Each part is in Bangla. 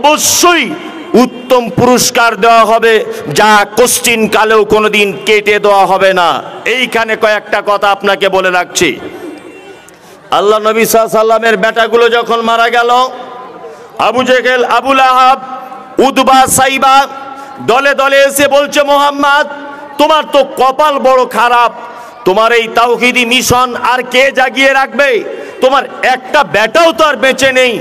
অবশ্যই উত্তম পুরস্কার দেওয়া হবে, যা কোশ্চিন কালেও কোনোদিন কেটে দেওয়া হবে না। এইখানে কয়েকটা কথা আপনাকে বলে রাখছি। আল্লাহ নবী সাল্লাল্লাহু আলাইহি ওয়াসাল্লামের বেটাগুলো যখন মারা গেল, আবু জেহেল, আবুল আহাব, উতবা, সাইবা দলে দলে এসে বলছে, মুহাম্মদ তোমার তো কপাল বড় খারাপ, তোমার এই তাওহীদি মিশন আর কে জাগিয়ে রাখবে? তোমার একটা বেটাও তো আর বেঁচে নেই।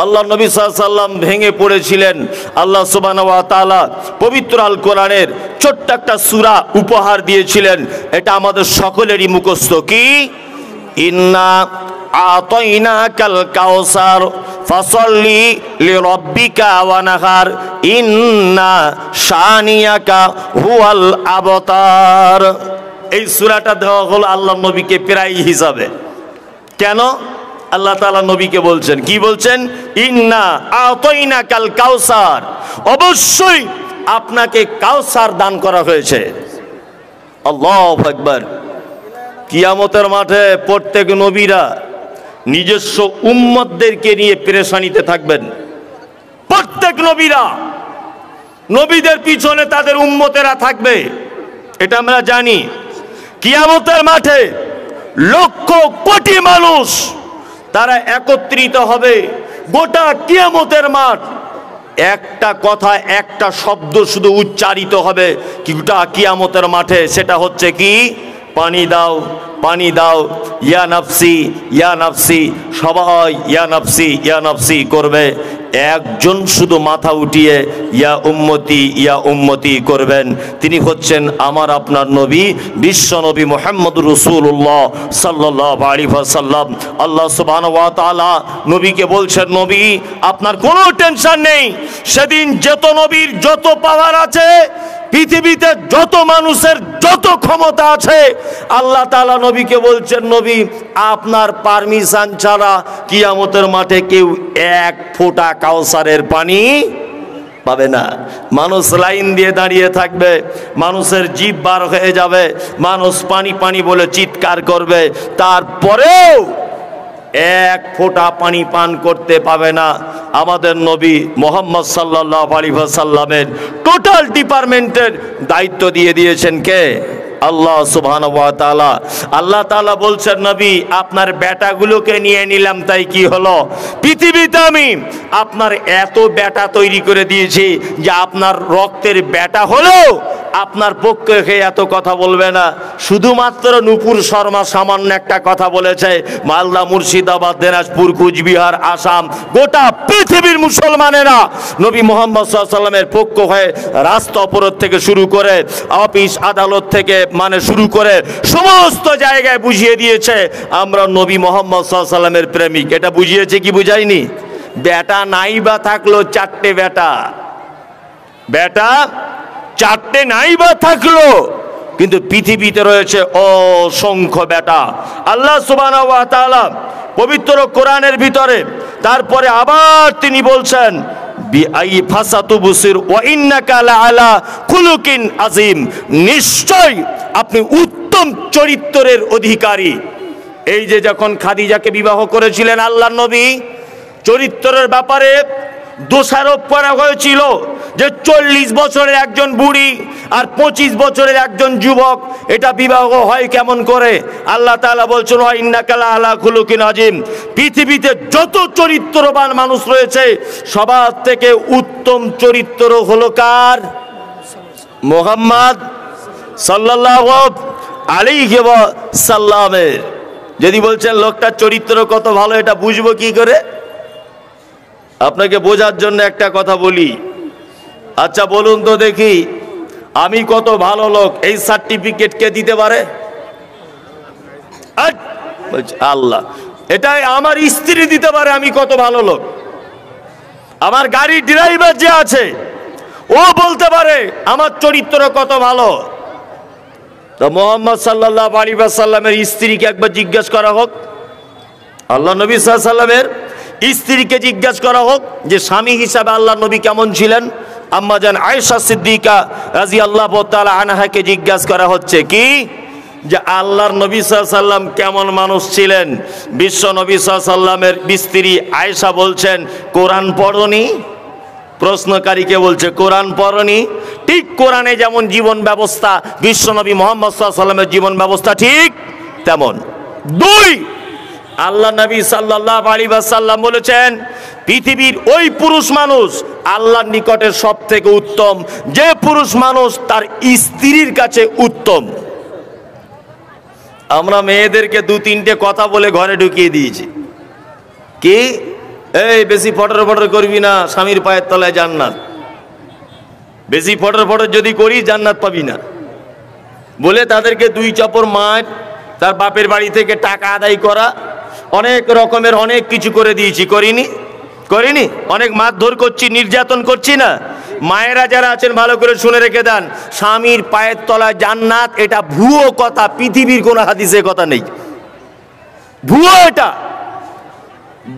আল্লাহ নবী সাল্লাল্লাহু আলাইহি ওয়াসাল্লাম ভেঙে পড়েছিলেন। আল্লাহ সুবহানাহু ওয়া তাআলা পবিত্র আল কোরআনের ছোট্ট একটা সূরা উপহার দিয়েছিলেন, এটা আমাদের সকলেরই মুখস্থ। কি? ইন্না আতাইনাকাল কাউসার ফাসাল্লি লিরাব্বিকা ওয়ানহার ইন্না শানিয়াকা হুয়াল আবতার। এই সূরাটা দেওয়া হলো আল্লাহ নবীকে প্রায় হিসাবে। কেন? আল্লাহ তাআলা নবীকে বলছেন, কি বলছেন? ইন্না আতাইনাকাল কাউসার, অবশ্যই আপনাকে কাউসার দান করা হয়েছে। আল্লাহু আকবার। কিয়ামতের মাঠে প্রত্যেক নবীরা নিজস্ব উম্মতদেরকে নিয়ে পেরেশানিতে থাকবেন। প্রত্যেক নবীরা, নবীদের পিছনে তাদের উম্মতেরা থাকবে, এটা আমরা জানি। কিয়ামতের মাঠে লক্ষ কোটি মানুষ তারা একত্রিত হবে, গোটা কিয়ামতের মাঠ একটা কথা, একটা শব্দ শুধু উচ্চারিত হবে গোটা কিয়ামতের মাঠে, সেটা হচ্ছে কি? পানি দাও, পানি দাও, ইয়া নাফসি, ইয়া নাফসি। সবাই ইয়া নাফসি, ইয়া নাফসি করবে। একজন শুধু মাথা উঠিয়ে ইয়া উম্মতি, ইয়া উম্মতি করবেন। তিনি হচ্ছেন আমার আপনার নবী, বিশ্ব নবী মুহাম্মদুর রাসূলুল্লাহ সাল্লাল্লাহু আলাইহি ওয়াসাল্লাম। আল্লাহ সুবহানাহু ওয়া তাআলা নবীকে বলছেন, নবী আপনার কোনো টেনশন নেই। সেদিন যত নবীর যত পাওয়ার আছে, পৃথিবীতে যত মানুষের যত ক্ষমতা আছে, আল্লাহ তাআলা নবীকে বলছেন, নবী আপনার পারমিশন ছাড়া কিয়ামতের মাঠে কেউ এক ফোঁটা কাউসারের পানি পাবে না। মানুষ লাইন দিয়ে দাঁড়িয়ে থাকবে, মানুষের জিভ বার হয়ে যাবে, মানুষ পানি পানি বলে চিৎকার করবে, তারপরেও এক ফোঁটা পানি পান করতে পাবে না। আমাদের নবী মুহাম্মদ সাল্লাল্লাহু আলাইহি ওয়াসাল্লামের টোটাল ডিপার্টমেন্টের দায়িত্ব দিয়ে দিয়েছেন কে? আল্লাহ সুবহানাহু ওয়া তাআলা। আল্লাহ তাআলা বলছেন, নবী আপনার বেটাগুলোকে নিয়ে নিলাম, তাই কি হলো? পৃথিবীতে আমি আপনার এত বেটা তৈরি করে দিয়েছি যে আপনার রক্তের বেটা হলেও আপনার পক্ষে এত কথা বলবে না। শুধুমাত্র নূপুর শর্মা সামান্য একটা কথা বলেছে। মালদা, মুর্শিদাবাদ, দিনাজপুর, কুচবিহার, আসাম, গোটা পৃথিবীর মুসলমানেরা নবী মুহাম্মদ সাল্লাল্লাহু আলাইহি ওয়াসাল্লামের পক্ষ হয়ে রাস্তা অবরোধ থেকে শুরু করে অফিস আদালত থেকে শুরু করে সমস্ত জায়গায় বুঝিয়ে দিয়েছে আমরা নবী মুহাম্মদ সাল্লাল্লাহু আলাইহি ওয়াসাল্লামের প্রেমিক। এটা বুঝিয়েছে কি বুঝায়নি? বেটা নাই বা থাকলো চারটে বেটা, বেটা চারটে নাই বা থাকলো, কিন্তু পৃথিবীতে রয়েছে অসংখ্য বেটা। আল্লাহ সুবহানাহু ওয়া তাআলা পবিত্র কোরআনের ভিতরে তারপরে আবার তিনি বলছেন, নিশ্চয় আপনি উত্তম চরিত্রের অধিকারী। এই যে যখন খাদিজাকে বিবাহ করেছিলেন আল্লাহর নবী, চরিত্রের ব্যাপারে দোষারোপ করা হয়েছিল যে 40 বছরের একজন বুড়ি আর 25 বছরের একজন যুবক, এটা বিবাহ হয় কেমন করে? আল্লাহ তাআলা বলছেন, ওয়া ইন্নাকা লাআলা খুলুকিন আযীম। পৃথিবীতে যত চরিত্রবান মানুষ রয়েছে সবার থেকে উত্তম চরিত্র হলো কার? মুহাম্মদ সাল্লাল্লাহু আলাইহি ওয়াসাল্লামের। যদি বলছেন লোকটার চরিত্র কত ভালো, এটা বুঝবো কি করে? আপনাকে বোঝার জন্য একটা কথা বলি। আচ্ছা বলুন তো দেখি, আমি কত ভালো লোক এই সার্টিফিকেট কে দিতে পারে? আল্লাহ। এটাই আমার স্ত্রী দিতে পারে আমি কত ভালো লোক। আমার গাড়ির ড্রাইভার যে আছে ও বলতে পারে আমার চরিত্র কত ভালো। তো মুহাম্মদ সাল্লাল্লাহু আলাইহি ওয়াসাল্লামের স্ত্রীকে একবার জিজ্ঞাসা করা হোক, আল্লাহ নবী সাল্লাল্লাহু আলাইহি ওয়াসাল্লামের স্ত্রীকে জিজ্ঞাসা করা হোক যে স্বামী হিসাবে আল্লাহ নবী কেমন ছিলেন। আম্মা জান আয়েশা সিদ্দিকা রাদিয়াল্লাহু তাআলা আনহাকে জিজ্ঞাসা করা হচ্ছে কি যে আল্লাহর নবী সাল্লাল্লাহু আলাইহি ওয়াসাল্লাম কেমন মানুষ ছিলেন। বিশ্ব নবী সাল্লাল্লাহু আলাইহি ওয়াসাল্লামের স্ত্রী আয়েশা বলছেন, কোরআন পড়নি? প্রশ্নকারীকে বলছে কোরআন পড়নি? ঠিক কোরআনে যেমন জীবন ব্যবস্থা, বিশ্বনবী মুহাম্মদ সাল্লাল্লাহু আলাইহি ওয়াসাল্লামের জীবন ব্যবস্থা ঠিক তেমন। দুই, আল্লাহ নবী সাল্লাল্লাহু আলাইহি ওয়াসাল্লাম বলেছেন পৃথিবীর ওই পুরুষ মানুষ আল্লাহর নিকটে সব থেকে উত্তম যে পুরুষ মানুষ তার স্ত্রীর কাছে উত্তম। আমরা মেয়েদেরকে দু তিনটে কথা বলে ঘরে ঢুকিয়ে দিয়েছি, কি এই বেশি ফটর ফটর করবি না, স্বামীর পায়ের তলায় জান্নাত। বেশি ফটর ফটর যদি করি জান্নাত পাবি না বলে তাদেরকে দুই চাপড় মার, তার বাপের বাড়ি থেকে টাকা আদায় করা, অনেক রকমের অনেক কিছু করে দিয়েছি। করিনি? অনেক মারধর করছি, নির্যাতন করছি না? মায়েরা যারা আছেন ভালো করে শুনে রেখে দেন, স্বামীর পায়ের তলায় জান্নাত এটা ভুয়ো কথা, পৃথিবীর কোনো হাদিসে কথা নেই, ভুয়ো, এটা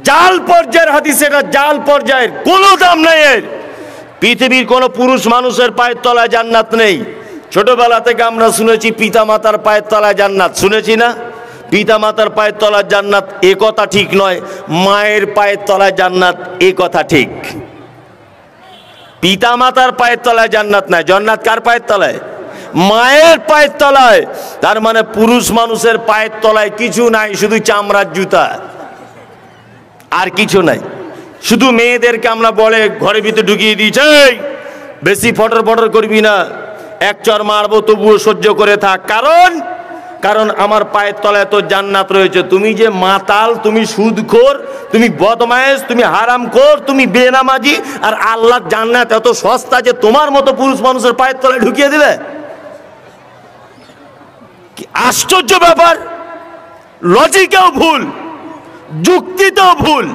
জাল পর্যায়ের হাদিস, এটা জাল পর্যায়ের, কোনো দাম নেই এর। পৃথিবীর কোনো পুরুষ মানুষের পায়ের তলায় জান্নাত নেই। ছোটবেলা থেকে আমরা শুনেছি পিতা মাতার পায়ের তলায় জান্নাত, শুনেছি না? পিতা মাতার পায়ের তলায় জান্নাত এ কথা ঠিক নয়, মায়ের পায়ের তলায় জান্নাত এ কথা ঠিক। পিতা মাতার পায়ের তলায় জান্নাত নাই, জান্নাত কার পায়ের তলায়? মায়ের পায়ের তলায়। তার মানে পুরুষ মানুষের পায়ের তলায় কিছু নাই, শুধু চামড়ার জুতা, আর কিছু নাই। শুধু মেয়েদেরকে আমরা বলে ঘরের ভিতরে ঢুকিয়ে দিয়েছে, বেশি ফটর ফটর করবি না, এক চর মারবো তবুও সহ্য করে থাক, কারণ আমার পায়ের তলায় তো জান্নাত রয়েছে। তুমি যে মাতাল, তুমি সুদখোর, তুমি বদমায়েশ, তুমি হারামখোর, তুমি বেনামাজি, আর আল্লাহর জান্নাত এত সস্তা যে তোমার মতো পুরুষ মানুষের পায়ের তলায় ঢুকিয়ে দিবে? কি আশ্চর্য ব্যাপার! লজিকেও ভুল, যুক্তিতেও ভুল।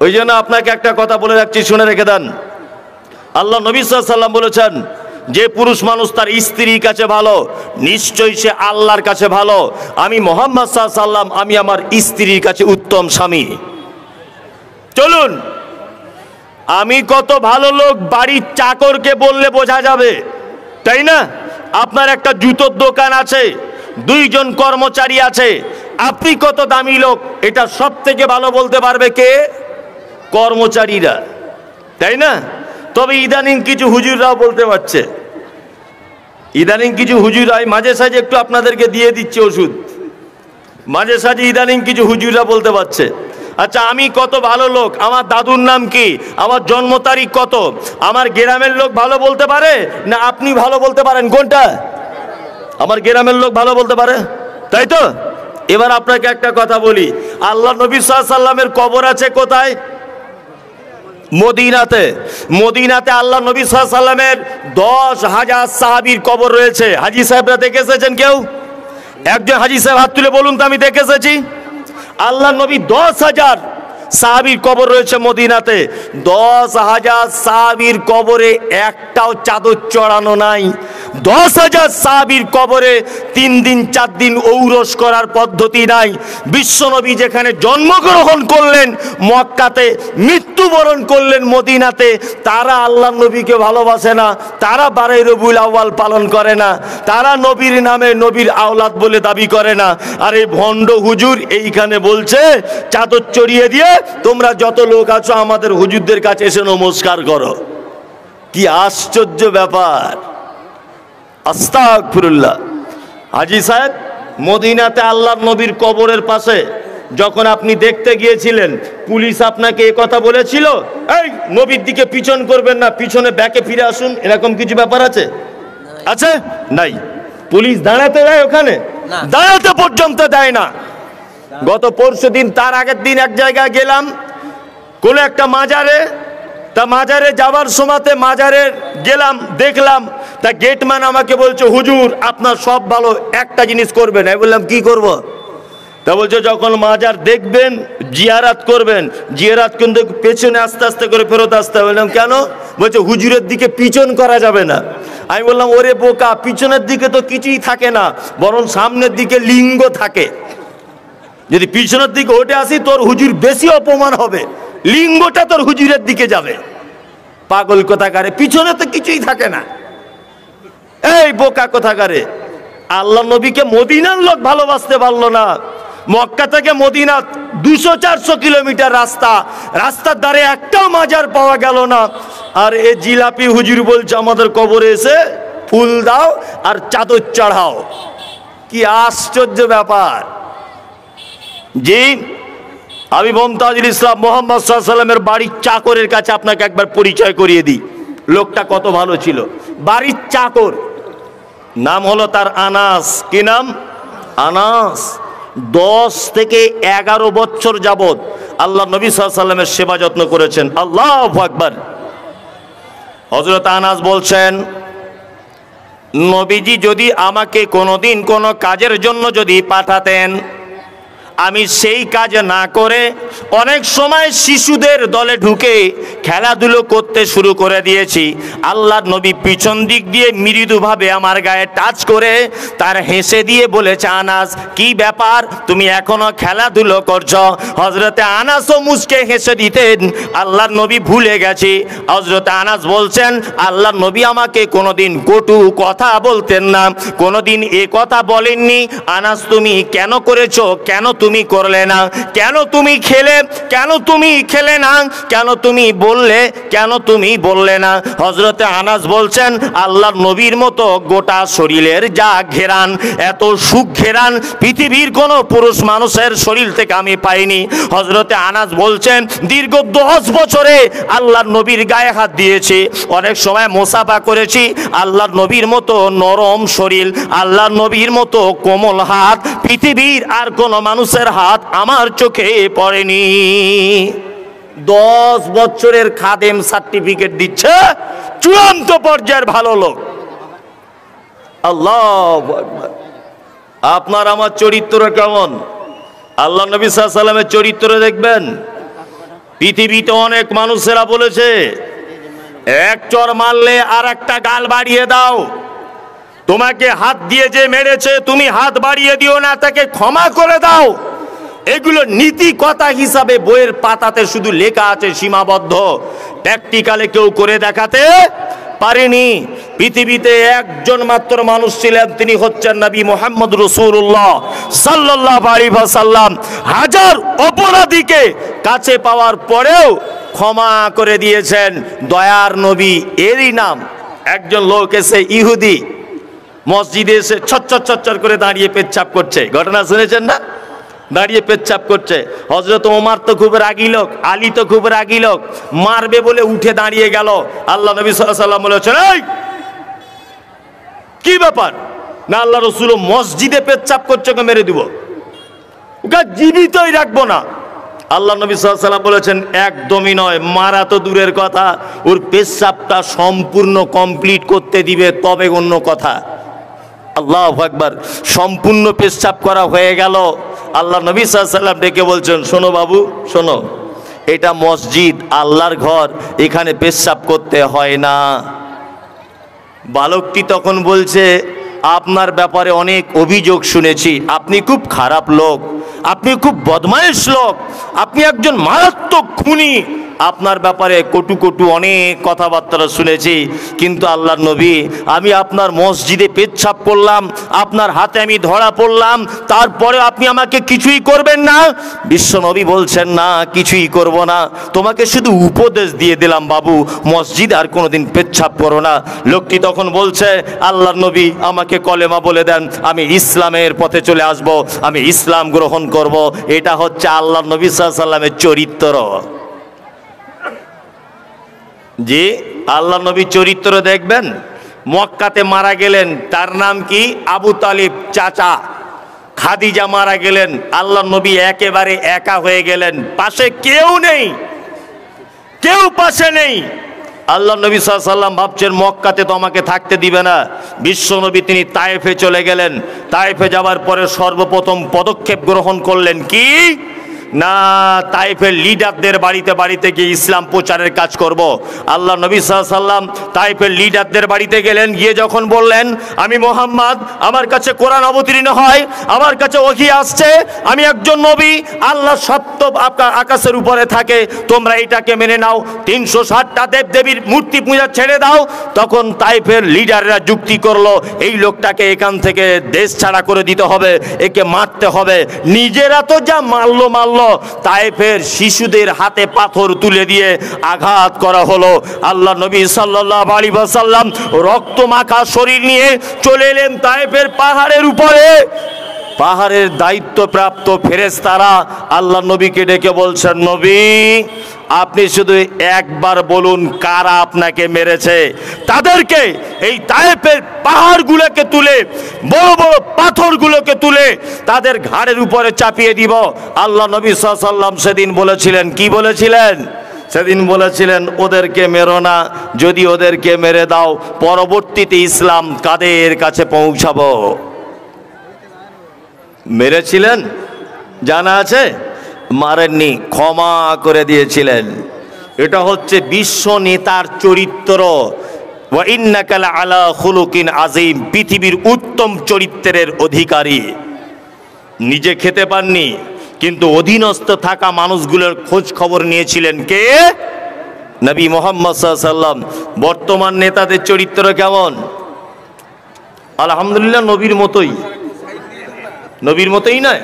ওই জন্য আপনাকে একটা কথা বলে রাখছি, শুনে রেখে দেন। আল্লাহ নবী সাল্লাল্লাহু আলাইহি ওয়াসাল্লাম বলেছেন যে পুরুষ মানুষ তার স্ত্রীর কাছে ভালো, নিশ্চয়ই সে আল্লাহর কাছে ভালো। আমি মুহাম্মদ সাল্লাল্লাহু আলাইহি ওয়াসাল্লাম, আমি আমার স্ত্রীর কাছে উত্তম স্বামী। চলুন, আমি কত ভালো লোক বাড়ির চাকরকে বললে বোঝা যাবে, তাই না? আপনার একটা জুতোর দোকান আছে, দুইজন কর্মচারী আছে, আপনি কত দামি লোক এটা সব থেকে ভালো বলতে পারবে কে? কর্মচারীরা, তাই না? তবে ইদানিং কিছু হুজুররাও বলতে পারছে, ইদানিং কিছু হুজুরাই মাঝে সাঝে একটু আপনাদেরকে দিয়ে দিচ্ছে ওষুধ, মাঝে সাঝে ইদানিং কিছু হুজুররা বলতে পারছে আচ্ছা আমি কত ভালো লোক, আমার দাদুর নাম কি, আমার জন্ম তারিখ কত, আমার গ্রামের লোক ভালো বলতে পারে না আপনি ভালো বলতে পারেন? কোনটা? আমার গ্রামের লোক ভালো বলতে পারে, তাই তো? এবার আপনাকে একটা কথা বলি, আল্লাহ নবী সাল্লাল্লাহু আলাইহি ওয়াসাল্লামের কবর আছে কোথায়? মদিনাতে। মদিনাতে আল্লাহ নবী সাল্লাল্লাহু আলাইহি ওয়াসাল্লামের 10,000 সাহাবীর কবর রয়েছে। হাজী সাহেবরা দেখে এসেছেন কেউ? একজন হাজী সাহেব হাত তুলে বলুন তো আমি দেখে এসেছি। আল্লাহ নবী 10,000 সাহাবীর কবর রয়েছে মদিনাতে। 10,000 সাহাবীর কবরে একটাও চাদর চড়ানো নাই। 10,000 সাহাবীর কবরে 3 দিন 4 দিন ঔরস করার পদ্ধতি নাই। বিশ্বনবী যেখানে জন্মগ্রহণ করলেন মক্কাতে, মৃত্যুবরণ করলেন মদিনাতে, তারা আল্লাহ নবীকে ভালোবাসে না, তারা 12 রবিউল আউয়াল পালন করে না, তারা নবীর নামে নবীর আওলাদ বলে দাবি করে না। আর এই ভণ্ড হুজুর এইখানে বলছে চাদর চড়িয়ে দিয়ে তোমরা যত লোক আছো আমাদের হুজুরদের কাছে এসে নমস্কার করো। কি আশ্চর্য ব্যাপার! আস্তাগফিরুল্লাহ। হাজী সাহেব, মদিনাতে আল্লাহর নবীর কবরের পাশে যখন আপনি দেখতে গিয়েছিলেন, পুলিশ আপনাকে এ কথা বলেছিল এই নবীর দিকে পিছন করবেন না, পিছনে ব্যাকে ফিরে আসুন, এরকম কিছু ব্যাপার আছে? আছে? নাই। পুলিশ দাঁড়াতে দেয় ওখানে? দাঁড়াতে পর্যন্ত দেয় না। গত পরশু দিন, তার আগের দিন এক জায়গায় গেলাম, কোন একটা মাজারে, তা মাজারে যাবার সময়তে মাজারে গেলাম, দেখলাম তা গেটম্যান আমাকে বলছে হুজুর আপনার সব ভালো, একটা জিনিস করবেন। আমি বললাম কি করব? তা বলছে যখন মাজার দেখবেন জিয়ারাত করবেন, জিয়ারাত কিন্তু পেছনে আস্তে আস্তে করে ফেরত আসতে। বললাম কেন? বলছে হুজুরের দিকে পিছন করা যাবে না। আমি বললাম ওরে বোকা, পিছনের দিকে তো কিছুই থাকে না, বরং সামনের দিকে লিঙ্গ থাকে। যদি পিছনের দিকে ওঠে আসি তোর হুজুর বেশি অপমান হবে, লিঙ্গটা তোর হুজুরের দিকে যাবে। পাগল কোথাকারে, পিছনে তো কিছুই থাকে না। এই বোকা কোথাকারে, আল্লাহ নবীকে মদিনার লোক ভালোবাসতে পারলো না, মক্কা থেকে মদিনা 200-400 কিলোমিটার রাস্তা, রাস্তার ধারে একটাও মাজার পাওয়া গেল না। আর এ জিলাপি হুজুর বলছে আমাদের কবরে এসে ফুল দাও আর চাদর চড়াও। কি আশ্চর্য ব্যাপার। জি, আমি মমতাজুল ইসলাম মোহাম্মদ সাল্লাল্লাহু আলাইহি ওয়াসাল্লামের বাড়ির চাকরের কাছে আপনাকে একবার পরিচয় করিয়ে দিই। লোকটা কত ভালো ছিল। বাড়ির চাকর, নাম হলো তার আনাস। কি নাম? আনাস। 10 থেকে 11 বছর যাবত আল্লাহ নবী সাল্লাল্লাহু আলাইহি ওয়াসাল্লামের সেবা যত্ন করেছেন। আল্লাহু আকবার। হযরত আনাস বলছেন, নবীজি যদি আমাকে কোনোদিন কোনো কাজের জন্য যদি পাঠাতেন, আমি সেই কাজ না করে অনেক সময় শিশুদের দলে ঢুকে খেলাধুলো করতে শুরু করে দিয়েছি। আল্লাহর নবী পিছন দিক দিয়ে মৃদুভাবে আমার গায়ে টাচ করে তার হেসে দিয়ে বলেছে, আনাস কি ব্যাপার, তুমি এখনো খেলাধুলো করছো? হযরতে আনাসও মুচকে হেসে দিতেন। আল্লাহর নবী ভুলে গেছি। হযরতে আনাস বলছেন, আল্লাহর নবী আমাকে কোনোদিন কটু কথা বলতেন না, কোনোদিন এ কথা বলেননি, আনাস তুমি কেন করেছো, কেন তুমি করলে না, কেন তুমি খেলে, কেন তুমি খেলে না, কেন তুমি বললে, কেন তুমি বললে না। হযরতে আনাস বলছেন, আল্লাহর নবীর মতো গোটা শরীরের যা ঘেরান, এত সুখ ঘেরান পৃথিবীর কোনো পুরুষ মানুষের শরীর থেকে আমি পাইনি। হযরতে আনাস বলছেন, দীর্ঘ 10 বছরে আল্লাহর নবীর গায়ে হাত দিয়েছি, অনেক সময় মোসাফা করেছি। আল্লাহর নবীর মতো নরম শরীর, আল্লাহর নবীর মতো কোমল হাত পৃথিবীর আর কোনো মানুষের হাত আমার চোখে পড়েনি। 10 বছরের খাদেম সার্টিফিকেট দিচ্ছে, চূড়ান্ত পর্যায়ের ভালো লোক। আল্লাহু আকবার। আপনার আমার চরিত্র কেমন? আল্লাহ নবী সাল্লাল্লাহু আলাইহি ওয়াসাল্লামের চরিত্র দেখবেন। পৃথিবীতে অনেক মানুষেরা বলেছে, এক চর মারলে আর একটা গাল বাড়িয়ে দাও, তোমাকে হাত দিয়ে যে মেরেছে তুমি হাত বাড়িয়ে দিও না, তাকে ক্ষমা করে দাও। এগুলো নীতি কথা হিসাবে বইয়ের পাতাতে শুধু লেখা আছে, সীমাবদ্ধ। প্র্যাকটিক্যালে কেউ করে দেখাতে পারেনি। পৃথিবীতে একজন মাত্র মানুষ ছিলেন, তিনি হচ্ছেন নবী মুহাম্মদ রাসূলুল্লাহ সাল্লাল্লাহু আলাইহি ওয়াসাল্লাম। হাজার অপরাধীকে কাছে পাওয়ার পরেও ক্ষমা করে দিয়েছেন দয়ার নবী। এরই নাম। একজন লোক এসে, ইহুদি, মসজিদে এসে ছচ্ছর করে দাঁড়িয়ে পেচ্ছাপ করছে। ঘটনা শুনেছেন না? দাঁড়িয়ে পেচ্ছাপ করছে। হযরত ওমর তো খুব রাগী লোক, আলী তো খুব রাগী লোক, মারবে বলে উঠে দাঁড়িয়ে গেল। আল্লাহ নবী সাল্লাল্লাহু আলাইহি ওয়াসাল্লাম বলেছেন, এই কি ব্যাপার? না, আল্লাহ রাসূল মসজিদে পেচ্ছাপ করছে, ওকে মেরে দিব, ওকে জীবিতই রাখবো না। আল্লাহ নবী সাল্লাল্লাহু আলাইহি ওয়াসাল্লাম বলেছেন, একদমই নয়, মারা তো দূরের কথা, ওর পেচ্ছাপটা সম্পূর্ণ কমপ্লিট করতে দিবে তবে অন্য কথা। আল্লাহু আকবার। সম্পূর্ণ পেচ্ছাপ করা হয়ে গেল। আল্লাহ নবী সাল্লাল্লাহু আলাইহি ওয়াসাল্লাম ডেকে বলছেন, শোনো বাবু, শোনো, এটা মসজিদ, আল্লাহর ঘর, এখানে পেচ্ছাপ করতে হয় না। বালকটি তখন বলছে, আপনার ব্যাপারে অনেক অভিযোগ শুনেছি, আপনি খুব খারাপ লোক, আপনি খুব বদমাইশ লোক, আপনি একজন মারাত্মক খুনি, আপনার ব্যাপারে কটু কটু অনেক কথাবার্তা শুনেছি। কিন্তু আল্লাহর নবী, আমি আপনার মসজিদে পেচ্ছাপ করলাম, আপনার হাতে আমি ধরা পড়লাম, তারপরে আপনি আমাকে কিছুই করবেন না? বিশ্ব নবী বলছেন, না, কিছুই করব না, তোমাকে শুধু উপদেশ দিয়ে দিলাম বাবু, মসজিদে আর কোনোদিন পেচ্ছাপ করো না। লোকটি তখন বলছে, আল্লাহর নবী আমাকে কলেমা বলে দেন, আমি ইসলামের পথে চলে আসব, আমি ইসলাম গ্রহণ করব। এটা হচ্ছে আল্লাহর নবী সাল্লাল্লাহু আলাইহি ওয়াসাল্লামের চরিত্র। জি, আল্লাহ নবী চরিত্র দেখবেন। মক্কাতে মারা গেলেন, তার নাম কি? আবু তালিব চাচা। খাদিজা মারা গেলেন, আল্লাহ নবী একেবারে একা হয়ে গেলেন, পাশে কেউ নেই, কেউ পাশে নেই। আল্লাহ নবী সাল্লাল্লাহু আলাইহি ওয়াসাল্লাম ভাবছেন, মক্কাতে তো আমাকে থাকতে দিবে না। বিশ্ব নবী তিনি তায়েফে চলে গেলেন। তায়েফে যাওয়ার পরে সর্বপ্রথম পদক্ষেপ গ্রহণ করলেন কি? না তাইফের লিডারদের বাড়িতে বাড়িতে গিয়ে ইসলাম প্রচারের কাজ করব। আল্লাহ নবী সাল্লাল্লাহু আলাইহি ওয়াসাল্লাম তাইফের লিডারদের বাড়িতে গেলেন, গিয়ে যখন বললেন আমি মুহাম্মদ, আমার কাছে কোরআন অবতীর্ণ হয়, আমার কাছে ওহী আসছে, আমি একজন নবী, আল্লাহ সত্য আকাশের উপরে থাকে, তোমরা এটাকে মেনে নাও, 360টা দেবদেবীর মূর্তি পূজা ছেড়ে দাও। তখন তাইফের লিডাররা যুক্তি করলো এই লোকটাকে এখান থেকে দেশ ছাড়া করে দিতে হবে, একে মারতে হবে। নিজেরা তো যা মারলো, তাইফের শিশুদের হাতে পাথর তুলে দিয়ে আঘাত করা হলো। আল্লাহ নবী সাল্লাল্লাহু আলাইহি ওয়াসাল্লাম রক্ত মাখা শরীর নিয়ে চলে এলেন তাইফের পাহাড়ের উপরে। পাহাড়ের দায়িত্বপ্রাপ্ত ফেরেশতারা আল্লাহ নবীকে ডেকে বলছেন, নবী আপনি শুধু একবার বলুন কারা আপনাকে মেরেছে, তাদেরকে এই তায়েফের পাহাড়গুলোকে তুলে, বড় বড় পাথরগুলোকে তুলে তাদের ঘাড়ের উপরে চাপিয়ে দিব। আল্লাহ নবী সাল্লাল্লাহু আলাইহি ওয়াসাল্লাম সেদিন বলেছিলেন, কি বলেছিলেন? সেদিন বলেছিলেন ওদেরকে মেরো না, যদি ওদেরকে মেরে দাও পরবর্তীতে ইসলাম কাদের কাছে পৌঁছাবো। মেরেছিলেন, জানা আছে? মারেননি, ক্ষমা করে দিয়েছিলেন। এটা হচ্ছে বিশ্ব নেতার চরিত্র। ওয়া ইন্নাকা আলা খুলুকিন আযীম, পৃথিবীর উত্তম চরিত্রের অধিকারী। নিজে খেতে পাননি, কিন্তু অধীনস্থ থাকা মানুষগুলোর খোঁজ খবর নিয়েছিলেন কে? নবী মুহাম্মদ সাল্লাল্লাহু আলাইহি ওয়াসাল্লাম। বর্তমান নেতাদের চরিত্র কেমন? আলহামদুলিল্লাহ নবীর মতোই, নবীর মতোই নয়,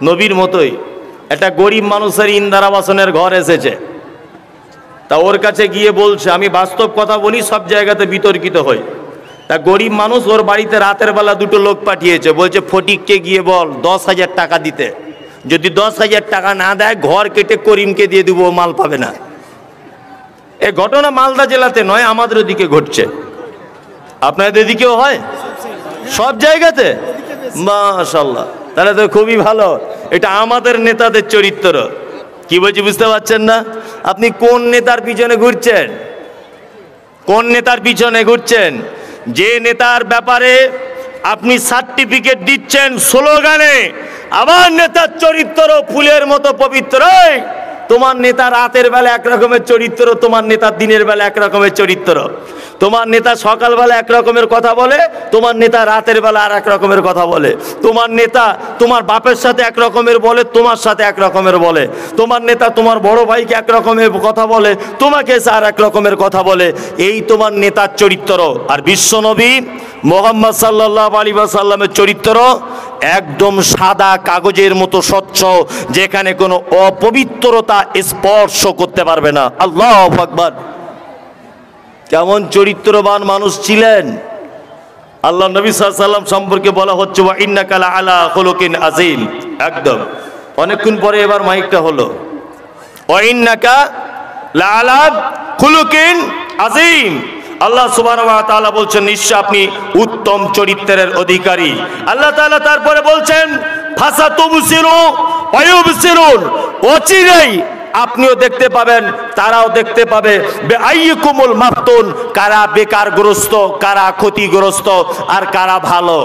নবীর মতোই। একটা গরিব মানুষের ইন্দিরা আবাসনের ঘর এসেছে, তা ওর কাছে গিয়ে বলছে, আমি বাস্তব কথা বলি, সব জায়গাতে বিতর্কিত হই। তা গরিব মানুষ ওর বাড়িতে রাতের বেলা দুটো লোক পাঠিয়েছে, বলছে ফটিককে গিয়ে বল 10,000 টাকা দিতে, যদি 10,000 টাকা না দেয় ঘর কেটে করিমকে দিয়ে দেবো, মাল পাবে না। এ ঘটনা মালদা জেলাতে নয়, আমাদের ওদিকে ঘটছে। আপনাদের দিকেও হয়? সব জায়গাতে? মাশাআল্লাহ, তাহলে তো খুবই ভালো। এটা আমাদের নেতাদের চরিত্র। কি বলছি বুঝতে পারছেন না? আপনি কোন নেতার পিছনে ঘুরছেন? কোন নেতার পিছনে ঘুরছেন? যে নেতার ব্যাপারে আপনি সার্টিফিকেট দিচ্ছেন স্লোগানে, আমার নেতার চরিত্র ফুলের মতো পবিত্র। তোমার নেতা রাতের বেলা এক রকমের চরিত্র, তোমার নেতা দিনের বেলা এক রকমের চরিত্র। তোমার নেতা সকালবেলা এক রকমের কথা বলে, তোমার নেতা রাতের বেলা আর এক রকমের কথা বলে। তোমার নেতা তোমার বাপের সাথে এক রকমের বলে, তোমার সাথে এক রকমের বলে। তোমার নেতা তোমার বড় ভাইকে এক রকমের কথা বলে, তোমাকে আর এক রকমের কথা বলে। এই তোমার নেতার চরিত্র। আর বিশ্বনবী মুহাম্মদ সাল্লাল্লাহু আলাইহি ওয়াসাল্লামের চরিত্র একদম সাদা কাগজের মতো স্বচ্ছ, যেখানে কোনো অপবিত্রতা স্পর্শ করতে পারবে না। আল্লাহু আকবার। কেমন চরিত্রবান মানুষ ছিলেন! আল্লাহ নবী সাল্লাল্লাহু আলাইহি ওয়াসাল্লাম সম্পর্কে বলা হচ্ছে ওয়া ইন্নাকা আলা খুলুকিন আযীম। একদম অনেকক্ষণ পরে এবার মাইকটা হলো। ওয়া ইন্নাকা আলা খুলুকিন আযীম। আল্লাহ সুবহানাহু ওয়া তাআলা বলছেন নিশ্চয় আপনি উত্তম চরিত্রের অধিকারী। আল্লাহ তাআলা তারপরে বলছেন ফাসাতুবসিরু ওয়া ইউবসিরুন, অচিরেই আপনিও দেখতে পাবেন, তারাও দেখতে পাবে। বেআইয়ুকুমুল মাফতুন, কারা বেকারগ্রস্ত, কারা ক্ষতিগ্রস্ত, আর কারা ভালো।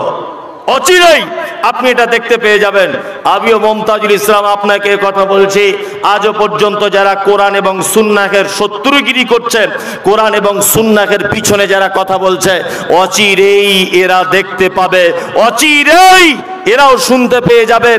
অচিরেই আপনি এটা দেখতে পেয়ে যাবেন। আমিও মুমতাজুল ইসলাম আপনাকে কথা বলছি, আজও পর্যন্ত যারা কোরআন এবং সুন্নাহের শত্রুগিরি করছেন, কোরআন এবং সুন্নাহের পিছনে যারা কথা বলছে, অচিরেই এরা দেখতে পাবে, অচিরেই এরাও শুনতে পেয়ে যাবে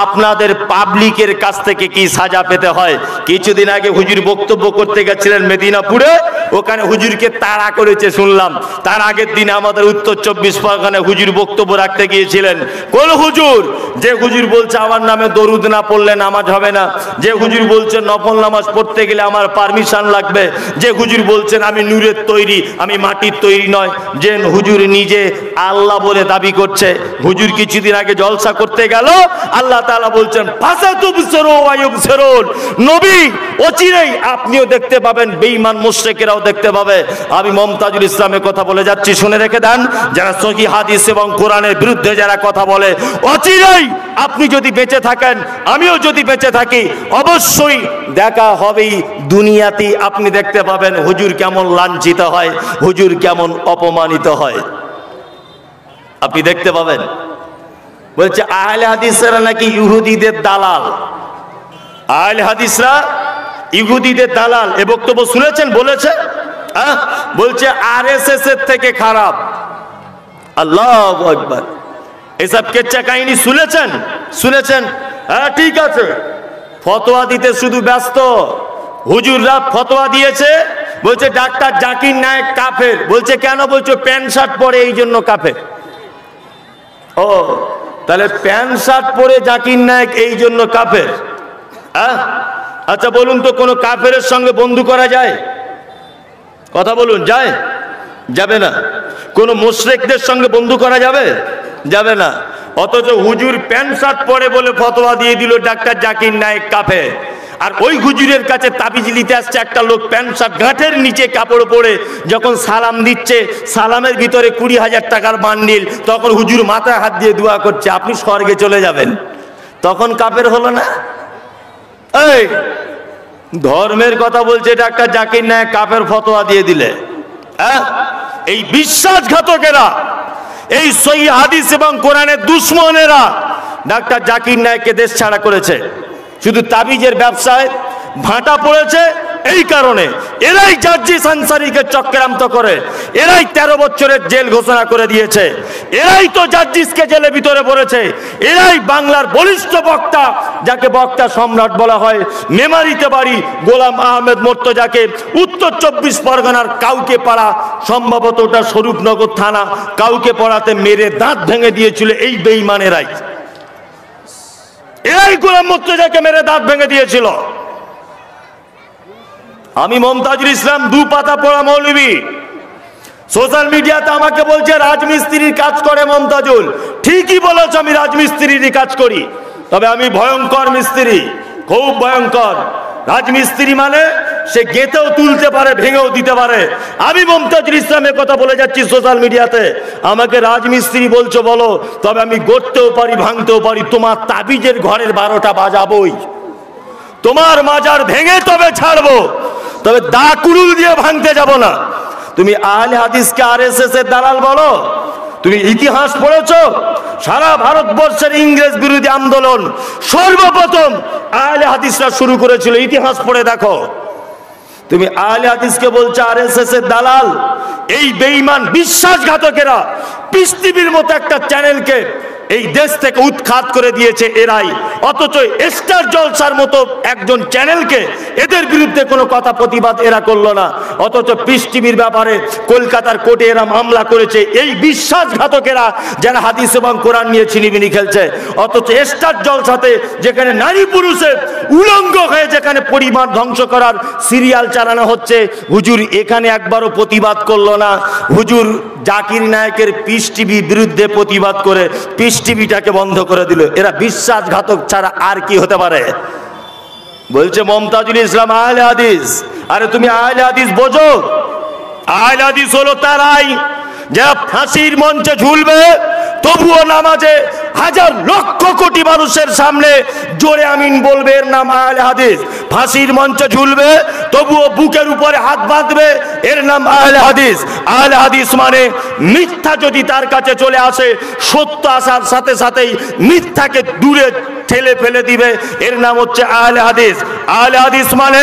আপনাদের পাবলিকের কাছ থেকে কি সাজা পেতে হয়। কিছুদিন আগে হুজুর বক্তব্য করতে গেছিলেন মেদিনীপুরে, ওখানে হুজুরকে তাড়া করেছে শুনলাম। তার আগের দিনে আমাদের উত্তর 24 পরগনায় হুজুর বক্তব্য রাখতে গিয়েছিলেন। কোন হুজুর? যে হুজুর বলছে আমার নামে দরুদ না পড়লে নামাজ হবে না, যে হুজুর বলছেন নফল নামাজ পড়তে গেলে আমার পারমিশন লাগবে, যে হুজুর বলছেন আমি নূরের তৈরি, আমি মাটির তৈরি নয়, যে হুজুর নিজে আল্লাহ বলে দাবি করছে। হুজুর কিছুদিন আগে জলসা করতে গেল, আল্লাহ তাআলা বলছেন ফাসাতুবসিরু ওয়া ইউবসিরুন, নবী অচিরেই আপনিও দেখতে পাবেন, বেঈমান মুশরিকেরাও দেখতে পাবে। আমি মুমতাজুল ইসলামের কথা বলে যাচ্ছি, শুনে রেখে দেন। যারা সহিহ হাদিস এবং কোরআনের বিরুদ্ধে যারা কথা বলে, অচিরেই আপনি যদি বেঁচে থাকেন, আমিও যদি বেঁচে থাকি, অবশ্যই দেখা হবেই দুনিয়াতে। আপনি দেখতে পাবেন হুজুর কেমন লাঞ্ছিত হয়, হুজুর কেমন অপমানিত হয়, আপনি দেখতে পাবেন। বলছে আহলে হাদিসেরা নাকি ইহুদিদের দালাল। আহলে হাদিসরা ইহুদিদের দালাল, এ বক্তব্য শুনেছেন? বলেছে বলছে আরএসএস এর থেকে খারাপ। আল্লাহু আকবার। এসব কেচ্চা কাহিনী শুনেছেন? শুনেছেন? হ্যাঁ, ঠিক আছে। ফতোয়া দিতে শুধু ব্যস্ত। হুজুররা ফতোয়া দিয়েছে, বলছে ডাক্তার জাকির নায়েক কাফের। বলছে কেন? বলছে প্যান্ট শার্ট পরে এই জন্য কাফের। ও, তাহলে প্যান্ট শার্ট পরে জাকির নায়েক এই জন্য কাফের? আচ্ছা বলুন তো, কোন কাফের সঙ্গে বন্ধু করা যায়? কথা বলুন, যায়? যাবে না। কোন মুশরিকদের সঙ্গে বন্ধু করা যাবে? যাবে না। অথচ হুজুর প্যান্ট শার্ট পরে বলে ফতোয়া দিয়ে দিল ডাক্তার জাকির নায়েক কাফের। আর ওই হুজুরের কাছে তাবিজ নিতে আসছে একটা লোক প্যান্ট শার্ট ঘাটের নিচে কাপড় পরে, যখন সালাম দিচ্ছে সালামের ভিতরে 20,000 টাকার বান্ডিল, তখন হুজুর মাথায় হাত দিয়ে দোয়া করছে আপনি স্বর্গে চলে যাবেন। তখন কাফের হলো না? এই ধর্মের কথা বলছে ডাক্তার জাকির নায়েক কাফের ফতোয়া দিয়ে দিলে। এই বিশ্বাসঘাতকেরা, এই সহিহ হাদিস এবং কোরআনের দুশমনেরা ডাক্তার জাকির নায়েককে দেশ ছাড়া করেছে। শুধু তাবিজের ব্যবসায় ভাটা পড়েছে এই কারণে। এরাই জার্জিস আনসারীকে চক্রান্ত করে, এরাই 13 বছরের জেল ঘোষণা করে দিয়েছে, এরাই তো জার্জিসকে জেলের ভিতরে পড়েছে, এরাই বাংলার বলিষ্ঠ বক্তা, যাকে বক্তা সম্রাট বলা হয়, মেমারিতে বাড়ি, গোলাম আহমেদ মোর্তজাকে উত্তর 24 পরগনার কাউকে পাড়া, সম্ভবত ওটা স্বরূপনগর থানা, কাউকে পড়াতে মেরে দাঁত ভেঙে দিয়েছিল এই বেঈমানেরাই। এরাই গোলাম মোর্তজাকে মেরে দাঁত ভেঙে দিয়েছিল। আমি মমতাজুল ইসলাম 2 পাতা পড়া মৌলবী, সোশ্যাল মিডিয়াতে আমাকে বলছে রাজমিস্ত্রির কাজ করে মমতাজুল। ঠিকই বলেছ, আমি রাজমিস্ত্রিরই কাজ করি, তবে আমি ভয়ঙ্কর মিস্ত্রি, খুব ভয়ঙ্কর। রাজমিস্ত্রি মানে সে গেঁথেও তুলতে পারে, ভেঙেও দিতে পারে। আমি মমতাজুল ইসলামের কথা বলে যাচ্ছি সোশ্যাল মিডিয়াতে, আমাকে রাজমিস্ত্রি বলছো বলো, তবে আমি গড়তেও পারি, ভাঙতেও পারি। তোমার তাবিজের ঘরের 12টা বাজাবই, তোমার মাজার ভেঙে তবে ছাড়বো, তবে দা কুড়ুল দিয়ে ভাঙতে যাব না। তুমি আহলে হাদিসকে আরএসএস এর দালাল বলো? তুমি ইতিহাস পড়েছো? সারা ভারতবর্ষের ইংরেজ বিরোধী আন্দোলন সর্বপ্রথম আহলে হাদিসরা শুরু করেছিল, ইতিহাস পড়ে দেখো। তুমি আহলে হাদিসকে বলছো আরএসএস এর দালাল। এই বেঈমান বিশ্বাসঘাতকেরা পিস টিভির মতো একটা চ্যানেলকে এই দেশ থেকে উৎখাত করে দিয়েছে এরাই, অথচ স্টার জলসার মতো একজন চ্যানেলকে এদের বিরুদ্ধে কোনো কথা প্রতিবাদ এরা করলো না। অথচ পিস টিভির ব্যাপারে কলকাতার কোর্টে এরা মামলা করেছে, এই বিশ্বাসঘাতকেরা যারা হাদিস এবং কোরআন নিয়ে ছিনিমিনি খেলছে। অথচ স্টার জলসাতে যেখানে নারী পুরুষের উলঙ্গ হয়ে যেখানে পরিবার ধ্বংস করার সিরিয়াল চালানো হচ্ছে, হুজুর এখানে একবারও প্রতিবাদ করলো না। হুজুর জাকির নায়েকের পিস টিভি বিরুদ্ধে প্রতিবাদ করে পিস টিভিটাকে বন্ধ করে দিল। এরা বিশ্বাসঘাতক ছাড়া আর কি হতে পারে? বলছে মমতাজুল ইসলাম আহলে হাদিস। আরে তুমি আহলে হাদিস বোঝো? আহলে হাদিস হলো তারাই যারা ফাঁসির মঞ্চে ঝুলবে তবুও নামাজে হাজার লক্ষ কোটি মানুষের সামনে জোরে আমিন বলবে, এর নাম আহলে হাদিস। ফাঁসির মঞ্চে ঝুলবে তবুও বুকের উপরে হাত বাঁধবে, এর নাম আহলে হাদিস। আহলে হাদিস মানে মিথ্যা যদি তার কাছে চলে আসে, সত্য আসার সাথে সাথেই মিথ্যাকে দূরে ঠেলে ফেলে দিবে, এর নাম হচ্ছে আহলে হাদিস। আহলে হাদিস মানে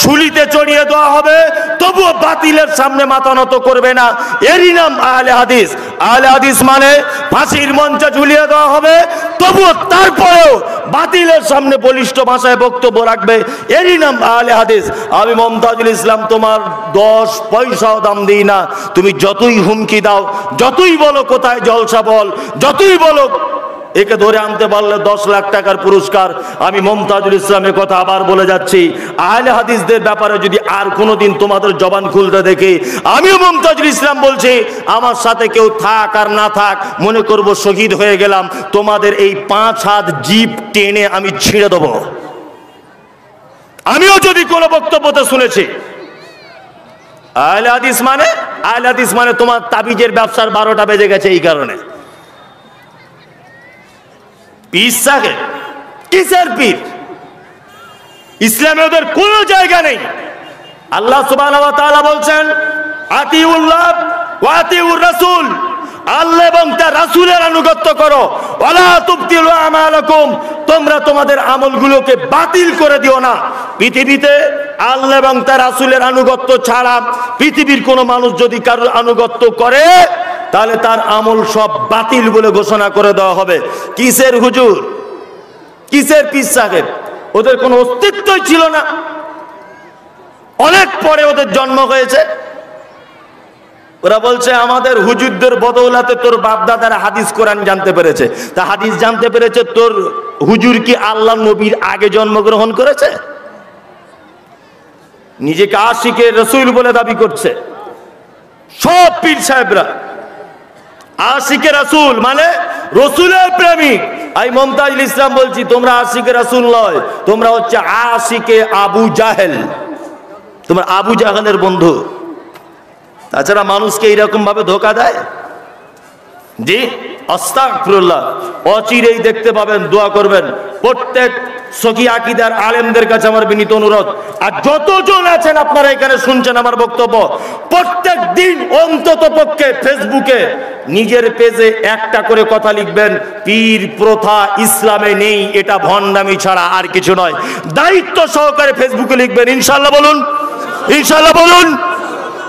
শুলিতে চড়িয়ে দেওয়া হবে তবুও বাতিলের সামনে মাথা নত করবে না, এরই নাম আহলে হাদিস। আহলে হাদিস মানে ফাঁসির মঞ্চে ঝুলিয়ে দেওয়া হবে তবুও তারপরেও বাতিলের সামনে বলিষ্ঠ ভাষায় বক্তব্য রাখবে, এরই নাম আহলে হাদিস। আমি মমতাজুল ইসলাম তোমার 10 পয়সাও দাম দিই না। তুমি যতই হুমকি দাও, যতই বলো কোথায় জলসা বল, যতই বলো একে ধরে আনতে পারলে 10 লাখ টাকার পুরস্কার, আমি মমতাজুল ইসলামের কথা আবার বলে যাচ্ছি, আহলে হাদিসদের ব্যাপারে যদি আর কোনোদিন তোমাদের জবান খুলতে দেখি, আমিও মমতাজুল ইসলাম বলছি, আমার সাথে কেউ থাক আর না থাক, মনে করব শহীদ হয়ে গেলাম, তোমাদের এই 5 হাত জিভ টেনে আমি ছিঁড়ে দেবো। আমিও যদি কোনো বক্তব্যতে শুনেছি আহলে হাদিস মানে তোমার তাবিজের ব্যবসার 12টা বেজে গেছে এই কারণে। পীর সাহেব কিসের পীর? ইসলামে ওদের কোনো জায়গা নেই। আল্লাহ সুবহানাহু ওয়া তাআলা বলছেন আতিউল্লাহ ওয়া আতিউর রাসূল, আল্লাহ এবং তার রাসূলের আনুগত্য করো। ওয়ালা তুবতিলু আমালাকুম, তোমরা তোমাদের আমলগুলোকে বাতিল করে দিও না। পৃথিবীতে আল্লাহ এবং তার রাসূলের আনুগত্য ছাড়া পৃথিবীর কোনো মানুষ যদি কারোর আনুগত্য করে তাহলে তার আমল সব বাতিল বলে ঘোষণা করে দেওয়া হবে। কিসের হুজুর, কিসের পীর সাহেব? ওদের কোনো অস্তিত্বই ছিল না, অনেক পরে ওদের জন্ম হয়েছে। ওরা বলছে আমাদের হুজুরদের বদৌলতে তোর বাপ দাদারা হাদিস কোরআন জানতে পেরেছে। তা হাদিস জানতে পেরেছে, তোর হুজুর কি আল্লাহ নবীর আগে জন্মগ্রহণ করেছে? নিজেকে আশিকে রসুল বলে দাবি করছে সব পীর সাহেবরা। আশিকে রাসূল মানে রসুলের প্রেমিক। আমি মুমতাজুল ইসলাম বলছি, তোমরা আশিকে রাসূল নয়, তোমরা হচ্ছে আশিকে আবু জাহেল, তোমরা আবু জাহেলের বন্ধু। তাছাড়া মানুষকে এইরকম ভাবে ধোকা দেয়। জি আস্তাগফিরুল্লাহ। অচিরেই দেখতে পাবেন, দোয়া করবেন। প্রত্যেক সগী আকীদার আলেমদের কাছে আমার বিনীত অনুরোধ, আর যতজন আছেন আপনারা এখানে শুনছেন আমার বক্তব্য, প্রত্যেক দিন অন্তত পক্ষে ফেসবুকে নিজের পেজে একটা করে কথা লিখবেন, পীর প্রথা ইসলামে নেই, এটা ভণ্ডামি ছাড়া আর কিছু নয়। দায়িত্ব সহকারে ফেসবুকে লিখবেন, ইনশাআল্লাহ বলুন, ইনশাআল্লাহ বলুন।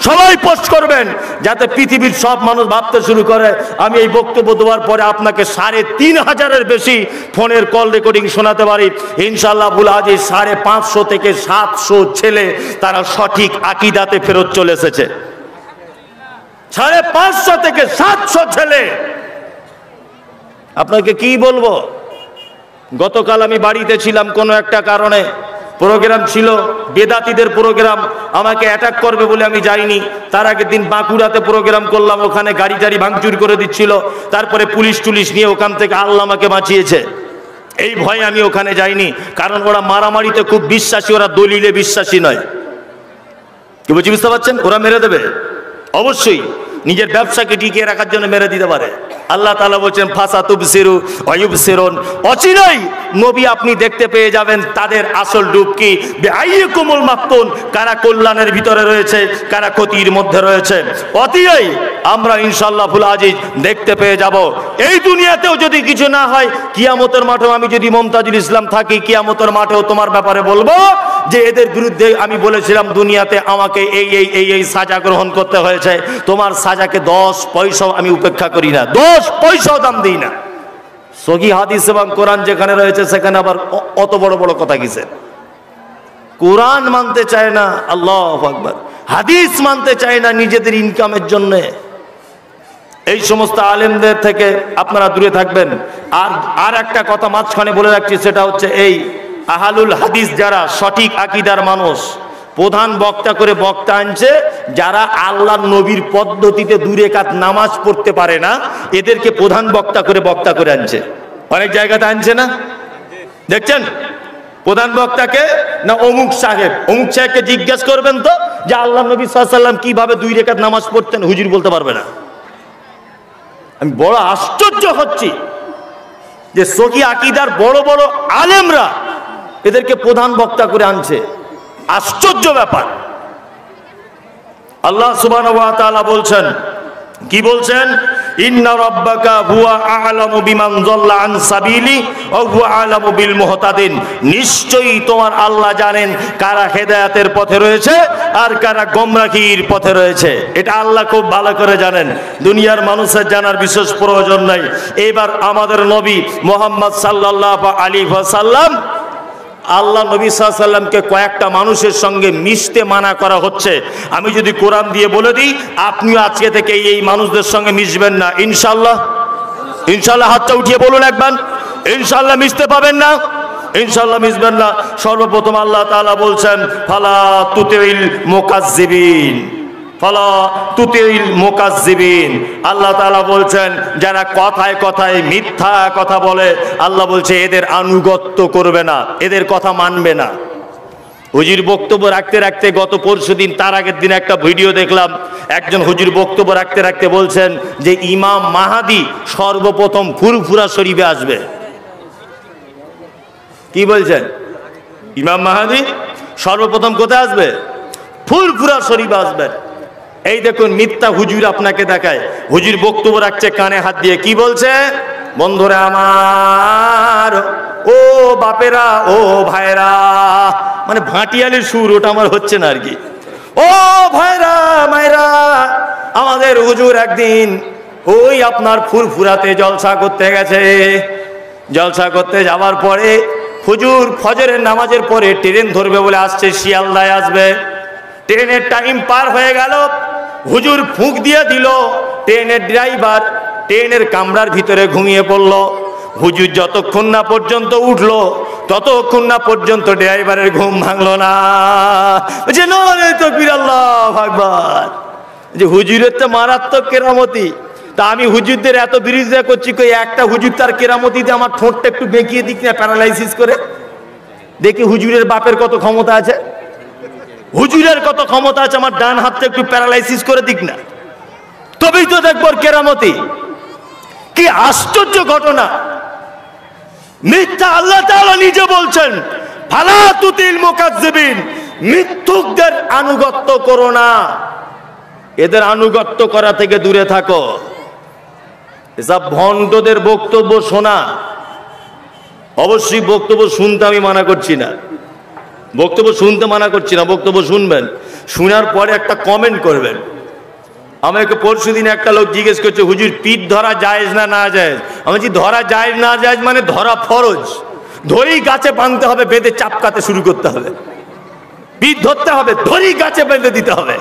সবাই পোস্ট করবেন যাতে পৃথিবীর সব মানুষ ভাবতে শুরু করে আমি এই বক্তব্য দেওয়ার পরে আপনাকে ৩৫০০-এর বেশি ফোনের কল রেকর্ডিং শোনাতে পারি। ইনশাআল্লাহ বুলাজি ৫৫০ থেকে ৭০০ ছেলে তারা সঠিক আকীদাতে ফেরত চলে এসেছে। ৫৫০ থেকে ৭০০ ছেলে। আপনাকে কি বলবো, গতকাল আমি বাড়িতে ছিলাম, কোনো একটা কারণে প্রোগ্রাম ছিল, বেদাতীদের প্রোগ্রাম, আমাকে অ্যাটাক করবে বলে আমি যাইনি। তার আগের দিন বাঁকুড়াতে প্রোগ্রাম করলাম, ওখানে গাড়ি টাড়ি ভাঙচুর করে দিচ্ছিল, তারপরে পুলিশ টুলিশ নিয়ে ওখান থেকে আল্লাহ আমাকে বাঁচিয়েছে। এই ভয়ে আমি ওখানে যাইনি, কারণ ওরা মারামারিতে খুব বিশ্বাসী, ওরা দলিলে বিশ্বাসী নয়। কি বলছি বুঝতে পারছেন? ওরা মেরে দেবে অবশ্যই, নিজের ব্যবসাকে টিকিয়ে রাখার জন্য মেরে দিতে পারে। আল্লাহ তাআলা বলছেন ফাসাতুবসিরু ওয়া ইউবসিরুন, অচিরেই নবী আপনি দেখতে পেয়ে যাবেন তাদের আসল রূপ কি। বিআইয়িকুমুল মাফতুন, কারা কল্যাণের ভিতরে রয়েছে, কারা ক্ষতির মধ্যে রয়েছে। অতিই আমরা ইনশাআল্লাহ ফুল আজিজ দেখতে পেয়ে যাব। এই দুনিয়াতেও যদি কিছু না হয়, কিয়ামতের মাঠেও আমি যদি মুমতাজুল ইসলাম থাকি, কিয়ামতের মাঠেও তোমার ব্যাপারে বলবো যে এদের বিরুদ্ধে আমি বলেছিলাম দুনিয়াতে আমাকে এই এই এই এই সাজা গ্রহণ করতে হয়েছে, তোমার সাজাকে 10 পয়সাও আমি উপেক্ষা করি না, 10 পয়সাও দাম দিই না। সহি হাদিস এবং কোরআন যেখানে রয়েছে সেখানে আবার অত বড় বড় কথা কিসের? কোরআন মানতে চায় না, আল্লাহু আকবার, হাদিস মানতে চায় না নিজেদের ইনকামের জন্য। এই সমস্ত আলেমদের থেকে আপনারা দূরে থাকবেন। আর একটা কথা মাঝখানে বলে রাখছি, সেটা হচ্ছে এই আহলুল হাদিস যারা সঠিক আকীদার মানুষ, প্রধান বক্তা করে বক্তা আনছে যারা আল্লাহ নবীর পদ্ধতিতে 2 রাকাত নামাজ পড়তে পারে না, এদেরকে প্রধান বক্তা করে আনছে। অনেক জায়গাতে আনছে না, দেখছেন? প্রধান বক্তাকে না অমুক সাহেবকে জিজ্ঞেস করবেন তো যে আল্লাহ নবী সাল্লাল্লাহু আলাইহি ওয়াসাল্লাম কিভাবে 2 রাকাত নামাজ পড়তেন, হুজুর বলতে পারবে না। আমি বড় আশ্চর্য হচ্ছি যে সহি আকীদার বড় বড় আলেমরা এদেরকে প্রধান বক্তা করে আনছে, আশ্চর্য ব্যাপার। আল্লাহ সুবহানাহু ওয়া তাআলা বলছেন, কি বলছেন? ইন্না রাব্বাকা হুয়া আ'লামু বিমান যাল্লা আন সাবিলি ওয়া হুয়া আ'লামু বিল মুহতাদিন, নিশ্চয়ই তোমার আল্লাহ জানেন কারা হেদায়েতের পথে রয়েছে আর কারা গোমরাহির পথে রয়েছে। এটা আল্লাহ খুব ভালো করে জানেন, দুনিয়ার মানুষের জানার বিশেষ প্রয়োজন নাই। এবার আমাদের নবী মুহাম্মদ সাল্লাল্লাহু আলাইহি ওয়াসাল্লাম, আল্লাহ নবী সাল্লাল্লাহু আলাইহি ওয়াসাল্লামকে কয়েকটা মানুষের সঙ্গে মিশতে মানা করা হচ্ছে। আমি যদি কোরআন দিয়ে বলে দিই আপনিও আজকে থেকে এই মানুষদের সঙ্গে মিশবেন না, ইনশাআল্লাহ। ইনশাআল্লাহ হাতটা উঠিয়ে বলুন একবার, ইনশাআল্লাহ মিশতে পাবেন না, ইনশাআল্লাহ মিশবেন না। সর্বপ্রথম আল্লাহ তাআলা বলছেন ফালা তুতিল মুকাজ্জিবিন, ফালা তুতিল মুকাজ্জিবিন। আল্লাহ তাআলা বলছেন যারা কথায় কথায় মিথ্যা কথা বলে, আল্লাহ বলছে এদের আনুগত্য করবে না, এদের কথা মানবে না। হুজুর বক্তব্য রাখতে রাখতে গত পরশুদিন, তার আগের দিন একটা ভিডিও দেখলাম, একজন হুজুর বক্তব্য রাখতে রাখতে বলছেন যে ইমাম মাহাদি সর্বপ্রথম ফুরফুরা শরীফে আসবে। কি বলছেন? ইমাম মাহাদি সর্বপ্রথম কোথায় আসবে? ফুরফুরা শরীফে আসবেন। এই দেখুন মিথ্যা হুজুর আপনাকে দেখায়। হুজুর বক্তব্য রাখছে কানে হাত দিয়ে, কি বলছে? বন্ধুরা আমার ও বাপেরা, ও ভাইরা, মানে ভাটিয়ালির সুর, ওটা আমার হচ্ছে না আর কি। ও ভাইরা মায়েরা, আমাদের হুজুর একদিন ওই আপনার ফুরফুরাতে জলসা করতে গেছে। জলসা করতে যাওয়ার পরে হুজুর ফজরের নামাজের পরে ট্রেন ধরবে বলে আসছে, শিয়ালদায় আসবে। ট্রেনের টাইম পার হয়ে গেল, হুজুর ফুঁক দিয়ে দিল, ট্রেনের ড্রাইভার ট্রেনের কামরার ভিতরে ঘুমিয়ে পড়ল। হুজুর যতক্ষণ না পর্যন্ত উঠলো ততক্ষণ না পর্যন্ত ড্রাইভারের ঘুম ভাঙলো না। যে নারে তাকবীর, আল্লাহু আকবার। যে হুজুরের তো মারাত্মক কেরামতি, তা আমি হুজুরদের এত বিরোধিতা করছি, কই একটা হুজুর তার কেরামতিতে আমার ঠোঁটটা একটু বেঁকিয়ে দিক না, প্যারালাইসিস করে দেখি হুজুরের বাপের কত ক্ষমতা আছে, হুজুরের কত ক্ষমতা আছে, আমার ডান হাতটা একটু প্যারালাইসিস করে দিক না, তবেই তো দেখবো কেরামতি। কি আশ্চর্য ঘটনা! মিথ্যা আল্লাহ তাআলা নিজে বলছেন, ফালা তুতিল মুকাজ্জিবিন, মিথ্যুকদের আনুগত্য করো না, এদের আনুগত্য করা থেকে দূরে থাকো। এসব ভণ্ডদের বক্তব্য শোনা, অবশ্যই বক্তব্য শুনতে আমি মানা করছি না, বক্তব্য শুনতে মানা করছি না, বক্তব্য শুনবেন, শোনার পরে একটা কমেন্ট করবেন। আমাকে পরশুদিন একটা লোক জিজ্ঞেস করছে, হুজুর পিঠ ধরা জায়েজ না না জায়েজ? আমি বলছি ধরা জায়েজ না জায়েজ মানে ধরা ফরজ, ধরেই গাছে বাঁধতে হবে, বেঁধে চাপকাতে শুরু করতে হবে, পিঠ ধরতে হবে, ধরেই গাছে বেঁধে দিতে হবে,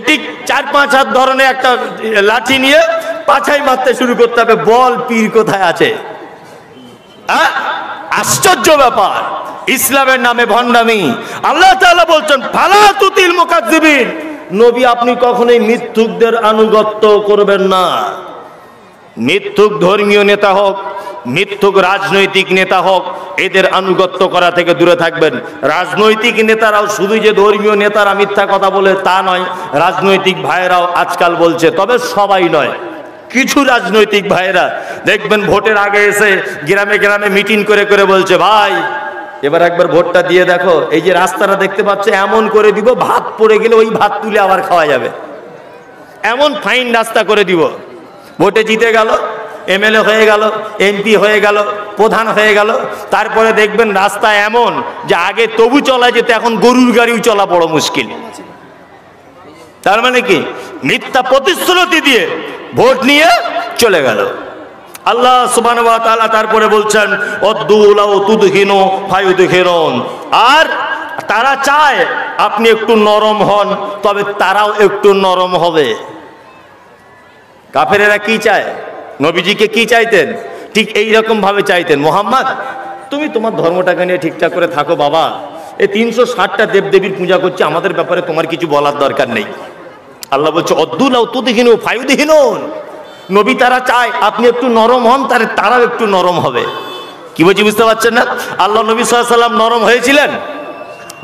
ঠিক 4-5 হাত ধরনের একটা লাঠি নিয়ে পাছায় মারতে শুরু করতে হবে। বল পীর কোথায় আছে? আশ্চর্য ব্যাপার, ইসলামের নামে ভণ্ডামি। আল্লাহ তাআলা বলছেন ফালা তুতিল মুকাজ্জিবিন, নবী আপনি কখনোই মিথ্যুকদের আনুগত্য করবেন না। মিথ্যুক ধর্মীয় নেতা হোক, মিথ্যুক রাজনৈতিক নেতা হোক, এদের আনুগত্য করা থেকে দূরে থাকবেন। রাজনৈতিক নেতারাও শুধু যে ধর্মীয় নেতারা মিথ্যা কথা বলে তা নয়, রাজনৈতিক ভাইয়েরাও আজকাল বলছে, তবে সবাই নয়, কিছু রাজনৈতিক ভাইয়েরা দেখবেন ভোটের আগে এসে গ্রামে গ্রামে মিটিং করে করে বলছে, ভাই এবার একবার ভোটটা দিয়ে দেখো, এই যে রাস্তাটা দেখতে পাচ্ছ এমন করে দিব, ভাত পড়ে গেলে ওই ভাত তুলে আবার খাওয়া যাবে, এমন ফাইন রাস্তা করে দিব। ভোটে জিতে গেল, এমএলএ হয়ে গেল, এমপি হয়ে গেল, প্রধান হয়ে গেল, তারপরে দেখবেন রাস্তা এমন যে আগে তবু চলা যেত, এখন গরুর গাড়িও চলা বড় মুশকিল। তার মানে কি? মিথ্যা প্রতিশ্রুতি দিয়ে ভোট নিয়ে চলে গেল। আল্লাহ সুবহানাহু ওয়া তাআলা তারপরে বলছেন অদ্দুলাউ তুদহিনু ফায়ুদহিনুন, আর তারা চায় আপনি একটু নরম হন, তবে তারাও একটু নরম হবে। কাফেরেরা কি চায়? নবীজিকে কি চাইতেন? ঠিক এইরকম ভাবে চাইতেন, মুহাম্মদ তুমি তোমার ধর্মটাকে নিয়ে ঠিকঠাক করে থাকো বাবা, এই 360টা দেবদেবীর পূজা করছে, আমাদের ব্যাপারে তোমার কিছু বলার দরকার নেই। আল্লাহ বলছে অদ্দুলাউ তুদহিনু ফায়ুদহিনুন, নবী তারা চায় আপনি একটু নরম হন, তারাও একটু নরম হবে। কি বলছি বুঝতে পারছেন না? আল্লাহ নবী সাল্লাল্লাহু আলাইহি ওয়াসাল্লাম নরম হয়েছিলেন?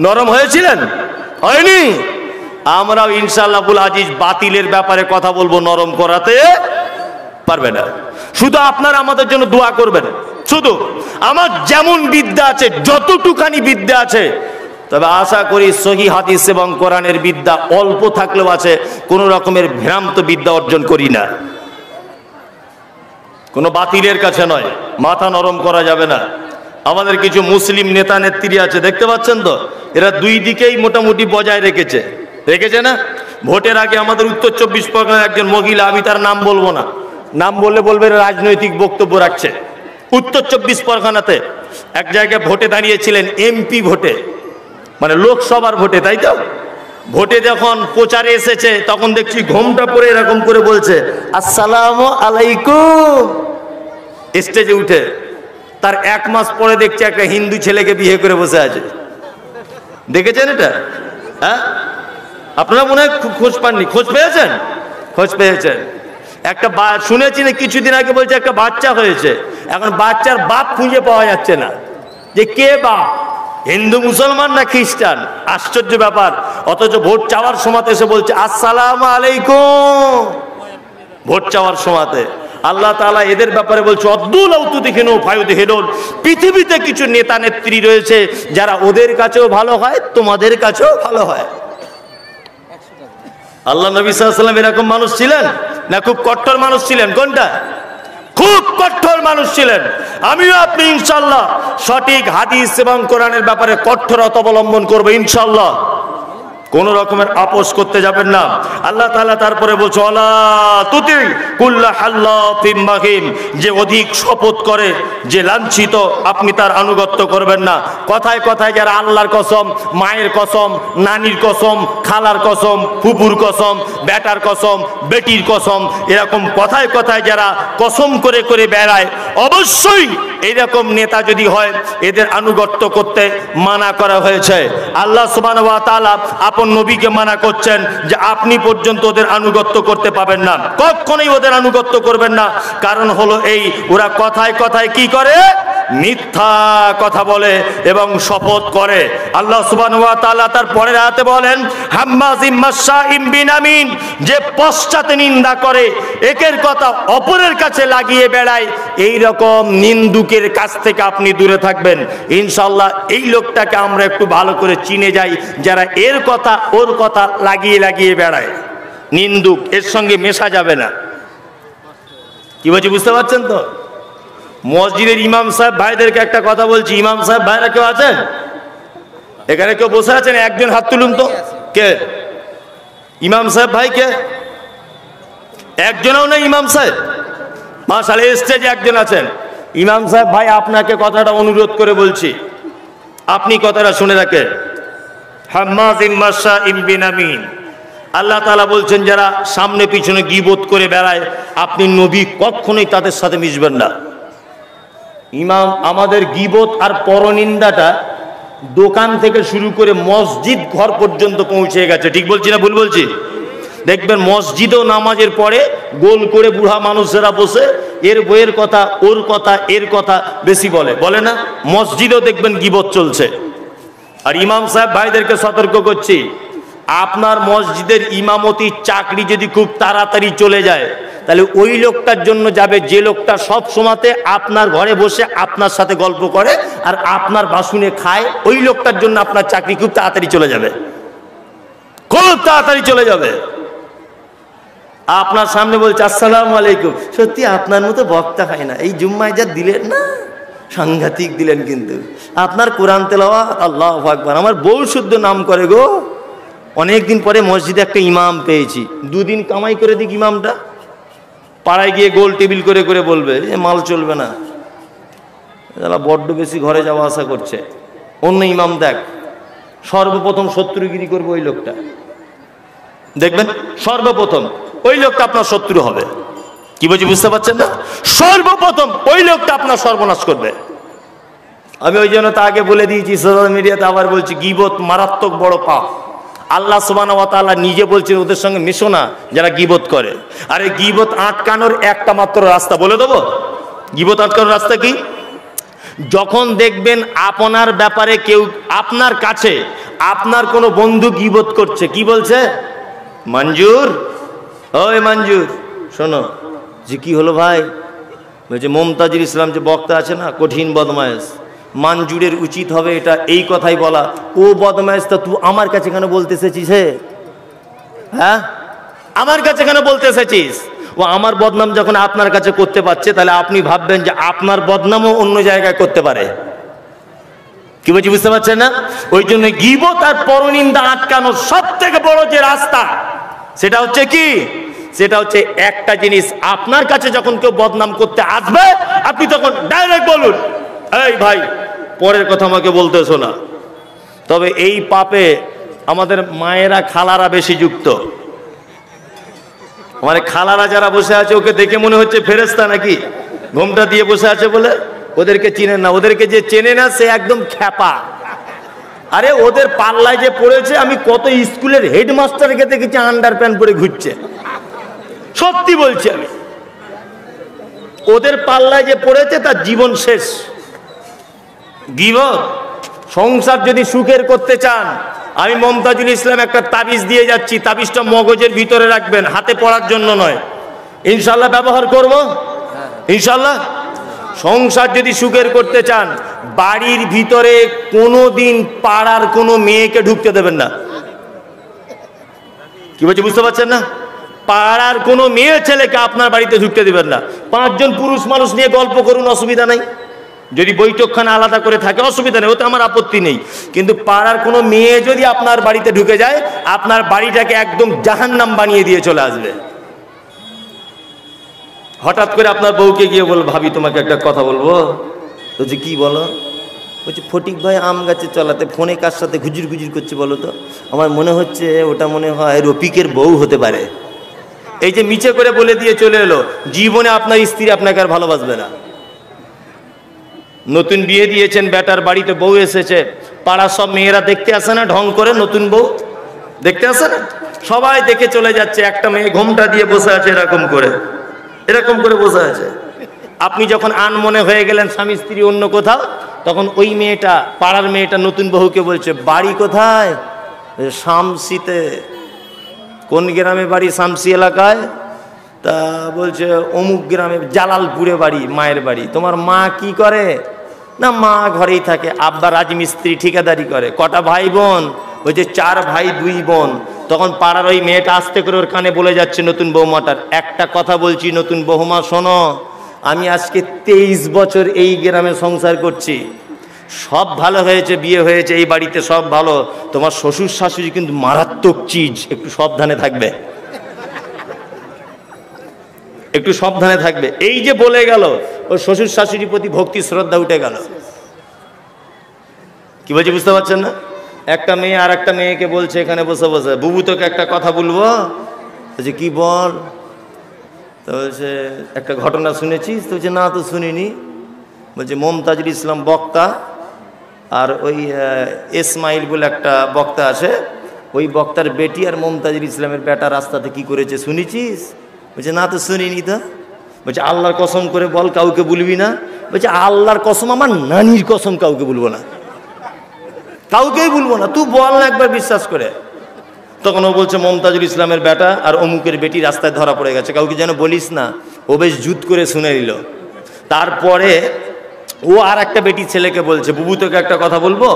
নরম হয়েছিলেন? হয়নি? আমরাও ইনশাআল্লাহ আব্দুল আজিজ বাতিলের ব্যাপারে কথা বলবো, নরম করাতে পারবে না। শুধু আপনারা আমাদের জন্য দোয়া করবেন, শুধু আমার যেমন বিদ্যা আছে, যতটুকানি বিদ্যা আছে, তবে আশা করি সহিহ হাদিস এবং কোরআনের বিদ্যা অল্প থাকলেও আছে, কোন রকমের ভ্রান্ত বিদ্যা অর্জন করি না, কোনো বাতিলের কাছে নয়, মাথা নরম করা যাবে না। আমাদের কিছু মুসলিম নেতা নেত্রী আছে, দেখতে পাচ্ছেন তো, এরা দুই দিকেই মোটামুটি বজায় রেখেছে না? ভোটের আগে আমাদের উত্তর 24 পরগনার একজন মহিলা, আমি তার নাম বলবো না, নাম বললে বলবে রাজনৈতিক বক্তব্য রাখছে, উত্তর 24 পরগনাতে এক জায়গায় ভোটে দাঁড়িয়েছিলেন, এমপি ভোটে, মানে লোকসভার ভোটে, তাই তো? ভোটে যখন প্রচারে এসেছে তখন দেখছি ঘোমটা পরে এরকম করে বলছে আসসালামু আলাইকুম, স্টেজে উঠে। তার 1 মাস পরে দেখছি একটা হিন্দু ছেলেকে বিয়ে করে বসে আছে। দেখেছেন এটা? হ্যাঁ, আপনারা মনে হয় খোঁজ পাননি, খোঁজ পেয়েছেন? খোঁজ পেয়েছেন। একটা শুনেছি না কিছুদিন আগে, বলছে একটা বাচ্চা হয়েছে, এখন বাচ্চার বাপ খুঁজে পাওয়া যাচ্ছে না, যে কে বাপ, হিন্দু মুসলমান না খ্রিস্টান। আশ্চর্য ব্যাপার। অথচ ভোট চাওয়ার সময় এসে বলছে আসসালামু আলাইকুম, ভোট চাওয়ার সময়তে। আল্লাহ তাআলা এদের ব্যাপারে বলছে অদ্দুলাউ তুদহিনু ফায়ুদহিনুন, পৃথিবীতে কিছু নেতা নেত্রী রয়েছে যারা ওদের কাছেও ভালো হয়, তোমাদের কাছেও ভালো হয়। আল্লাহ নবী সাল্লাল্লাহু আলাইহি ওয়াসাল্লাম এরকম মানুষ ছিলেন না খুব কট্টর মানুষ ছিলেন? কোনটা? খুব কট্টর মানুষ ছিলেন। আমিও আপনি ইনশাআল্লাহ সঠিক হাদিস এবং কোরআনের ব্যাপারে কঠোরতা অবলম্বন করবো ইনশাআল্লাহ। কোন রকমের আপোষ করতে যাবেন না। আল্লাহ তাআলা তারপরে বলছে ওয়ালা তুতি কুল্লা হাল্লাফিম মাহিন, যে অধিক শপথ করে, যে লাঞ্ছিত, আপনি তার আনুগত্য করবেন না। কথায় কথায় যারা আল্লাহর কসম, মায়ের কসম, নানির কসম, খালার কসম, ফুপুর কসম, বেটার কসম, বেটির কসম, এরকম কথায় কথায় যারা কসম করে করে বেড়ায়, অবশ্যই এইরকম নেতা যদি হয় এদের আনুগত্য করতে মানা করা হয়েছে। আল্লাহ সুবহানাহু ওয়া তাআলা আপন নবীকে মানা করছেন যে আপনি পর্যন্ত ওদের আনুগত্য করতে পাবেন না, কখনোই ওদের আনুগত্য করবেন না। কারণ হলো এই, ওরা কথায় কথায় কি করে? মিথ্যা কথা বলে এবং শপথ করে। আল্লাহ সুবহানাহু ওয়া তাআলা তার পরের আয়াতে বলেন হাম্মাজিম মাশাইম বিনামিন, যে পশ্চাতে নিন্দা করে, একের কথা অপরের কাছে লাগিয়ে বেড়ায়, এই রকম নিন্দুকের কাছ থেকে আপনি দূরে থাকবেন ইনশাআল্লাহ। এই লোকটাকে আমরা একটু ভালো করে চিনে যাই, যারা এর কথা ওর কথা লাগিয়ে লাগিয়ে বেড়ায়। নিন্দুক, এর সঙ্গে মেশা যাবে না। কি বলছি বুঝতে পারছেন তো? মসজিদের ইমাম সাহেব ভাইদেরকে একটা কথা বলছি, ইমাম সাহেব ভাইরা কেউ আছেন এখানে? কেউ বসে আছেন? একজন হাত তুলুন তো। কে ইমাম সাহেব ভাই? কে? একজনও নেই ইমাম সাহেব? মাশাআল্লাহ, স্টেজে একজন আছেন। ইমাম সাহেব ভাই, আপনাকে কথাটা অনুরোধ করে বলছি, আপনি কথাটা শুনে রাখেন। হাম্মাজিম মাশাইম বিনামিন, আল্লাহ তাআলা বলছেন যারা সামনে পিছনে গীবত করে বেড়ায়, আপনি নবী কখনোই তাদের সাথে মিশবেন না। ইমাম, আমাদের গীবত আর পরনিন্দাটা দোকান থেকে শুরু করে মসজিদ ঘর পর্যন্ত পৌঁছে গেছে। ঠিক বলছি না ভুল বলছি? দেখবেন মসজিদেও নামাজের পরে গোল করে বুড়া মানুষেরা বসে এর বইয়ের কথা, ওর কথা, এর কথা বেশি বলে না? মসজিদেও দেখবেন গীবত চলছে। আর ইমাম সাহেব ভাইদেরকে সতর্ক করছি, আপনার মসজিদের ইমামতির চাকরি যদি খুব তাড়াতাড়ি চলে যায়, তাহলে ওই লোকটার জন্য যাবে যে লোকটা সব সময়তে আপনার ঘরে বসে আপনার সাথে গল্প করে আর আপনার বাসুনে খায়। ওই লোকটার জন্য আপনার চাকরি খুব তাড়াতাড়ি চলে যাবে, খুব তাড়াতাড়ি চলে যাবে। আপনার সামনে বলছে আসসালামু আলাইকুম, সত্যি আপনার মতো বক্তা হয় না, এই জুম্মায় যা দিলেন না, সাংঘাতিক দিলেন। কিন্তু আপনার কোরআন তেলাওয়াত, আল্লাহু আকবার, আমার বউ শুদ্ধ নাম করে গো। অনেকদিন পরে মসজিদে একটা ইমাম পেয়েছি, দুদিন কামাই করে দিক ইমামটা। পাড়ায় গিয়ে গোল টেবিল করে করে বলবে যে মাল চলবে না, যারা বড্ড বেশি ঘরে যাওয়া আসা করছে। অন্য ইমাম দেখ, সর্বপ্রথম শত্রুগিরি করবে ওই লোকটা। দেখবেন সর্বপ্রথম ওই লোকটা আপনার শত্রু হবে। কি বলছি বুঝতে পারছেন না? সর্বপ্রথম ওই লোকটা আপনার সর্বনাশ করবে। আমি ওই জন্য তাকে বলে দিয়েছি সোশ্যাল মিডিয়াতে, আবার বলছি, গীবত মারাত্মক বড় পাপ। আল্লাহ সুবহানাহু ওয়া তাআলা নিজে বলছেন ওদের সঙ্গে মিশো না যারা গীবত করে। আর এই গীবত আটকানোর একটা মাত্র রাস্তা বলে দেবো। গীবত আটকানোর রাস্তা কি? যখন দেখবেন আপনার ব্যাপারে কেউ আপনার কাছে, আপনার কোনো বন্ধু গীবত করছে, কি বলছে? মঞ্জুর, ওই মঞ্জুর শোনো, যে কি হলো ভাই? বলছে মুমতাজুল ইসলাম যে বক্তা আছে না, কঠিন বদমায়েশ, মঞ্জুরের উচিত হবে এটা এই কথাই বলা। ও বদমায়েশ, তা তুই আমার কাছে কেন বলতে এসেছিস? হ্যাঁ, আমার কাছে কেন বলতে এসেছিস? ও আমার বদনাম যখন আপনার কাছে করতে পারছে, তাহলে আপনি ভাববেন যে আপনার বদনামও অন্য জায়গায় করতে পারে। কি বলছি বুঝতে পারছেন না? ওই জন্য গীবত আর পরনিন্দা আটকানোর সব থেকে বড় যে রাস্তা, সেটা হচ্ছে কি? সেটা হচ্ছে একটা জিনিস, আপনার কাছে যখন কেউ বদনাম করতে আসবে, আপনি তখন ডাইরেক্ট বলুন, এই ভাই পরের কথা আমাকে বলতে শোনা। তবে এই পাপে আমাদের মায়েরা, খালারা বেশি যুক্ত। মানে খালারা যারা বসে আছে, ওকে দেখে মনে হচ্ছে ফেরেশতা নাকি, ঘোমটা দিয়ে বসে আছে বলে। ওদেরকে চিনেন না, ওদেরকে যে চেনে না সে একদম খ্যাপা। আরে ওদের পাল্লায় যে পড়েছে, আমি কত স্কুলের হেডমাস্টারকে দেখেছি আন্ডার প্যান্ট পরে ঘুরছে, সত্যি বলছি আমি। ওদের পাল্লায় যে পড়েছে তার জীবন শেষ। গীবত, সংসার যদি সুখের করতে চান, আমি মুমতাজুল ইসলাম একটা তাবিজ দিয়ে যাচ্ছি, তাবিজটা মগজের ভিতরে রাখবেন, হাতে পড়ার জন্য নয়। ইনশাল্লাহ ব্যবহার করব ইনশাল্লাহ। সংসার যদি সুখের করতে চান, বাড়ির ভিতরে কোনোদিন পাড়ার কোনো মেয়েকে ঢুকতে দেবেন না। কি বলছি বুঝতে পারছেন না? পাড়ার কোনো মেয়ে ছেলেকে আপনার বাড়িতে ঢুকতে দেবেন না। 5 জন পুরুষ মানুষ নিয়ে গল্প করুন, অসুবিধা নাই। যদি বৈঠকখানা আলাদা করে থাকে অসুবিধা নেই, ওতে আমার আপত্তি নেই। কিন্তু পাড়ার কোনো মেয়ে যদি আপনার বাড়িতে ঢুকে যায়, আপনার বাড়িটাকে একদম জাহান্নাম বানিয়ে দিয়ে চলে আসবে। হঠাৎ করে আপনার বউকে গিয়ে বল, ভাবি তোমাকে একটা কথা বলবো। বলছে কি বলো? বলছে ফটিক ভাই আম গাছে চলাতে ফোনে কার সাথে ঘুজুর ঘুজুর করছে বলো তো? আমার মনে হচ্ছে ওটা মনে হয় রফিকের বউ হতে পারে। এই যে মিছে করে বলে দিয়ে চলে এলো, জীবনে আপনার স্ত্রী আপনাকে আর ভালোবাসবে না। নতুন বিয়ে দিয়েছেন, বেটার বাড়িতে বউ এসেছে, পাড়া সব মেয়েরা দেখতে আসে না ঢং করে, নতুন বউ দেখতে আসে না, সবাই দেখে চলে যাচ্ছে। একটা মেয়ে ঘোমটা দিয়ে বসে আছে, এরকম করে বসে আছে। আপনি যখন আনমনে হয়ে গেলেন স্বামী স্ত্রী অন্য কোথাও, তখন ওই মেয়েটা, পাড়ার মেয়েটা নতুন বহুকে বলছে বাড়ি কোথায়? শামসিতে। কোন গ্রামে বাড়ি? শামসি এলাকায়। তা বলছে অমুক গ্রামে, জালালপুরে বাড়ি, মায়ের বাড়ি। তোমার মা কি করে? না মা ঘরেই থাকে, আব্বা রাজমিস্ত্রি ঠিকাদারি করে। কটা ভাই বোন? বলছে 4 ভাই 2 বোন। তখন পাড়ার ওই মেয়েটা আস্তে করে ওর কানে বলে যাচ্ছে নতুন বৌমাটার, একটা কথা বলছি নতুন বৌমা শোনো, আমি আজকে 23 বছর এই গ্রামে সংসার করছি, সব ভালো হয়েছে, বিয়ে হয়েছে, এই বাড়িতে সব ভালো, তোমার শ্বশুর শাশুড়ি কিন্তু মারাত্মক চিজ, একটু সাবধানে থাকবে, একটু সাবধানে থাকবে। এই যে বলে গেল, ওর শ্বশুর শাশুড়ির প্রতি ভক্তি শ্রদ্ধা উঠে গেল। কি বলছি বুঝতে পারছেন না? একটা মেয়ে আর একটা মেয়েকে বলছে এখানে বসে বসে, বুবু তোকে একটা কথা বলবো। বলছে কি বল? তো বলছে একটা ঘটনা শুনেছিস? তো বলছে না তো শুনিনি। বলছে মমতাজুল ইসলাম বক্তা আর ওই ইসমাইল বলে একটা বক্তা আছে, ওই বক্তার বেটি আর মমতাজুল ইসলামের বেটা রাস্তাতে কি করেছে শুনেছিস? বলছে না তো শুনিনি। তো বলছে আল্লাহর কসম করে বল, কাউকে বলবি না। বলছে আল্লাহর কসম, আমার নানির কসম, কাউকে বলবো না, কাউকেই বলবো না, তুই বল না একবার বিশ্বাস করে। তখন ও বলছে মমতাজুল ইসলামের বেটা আর অমুকের বেটি রাস্তায় ধরা পড়ে গেছে, কাউকে যেন বলিস না। ও বেশ জুত করে শুনে নিল। তারপরে ও আর একটা বেটি ছেলেকে বলছে, বুবু তোকে একটা কথা বলবো,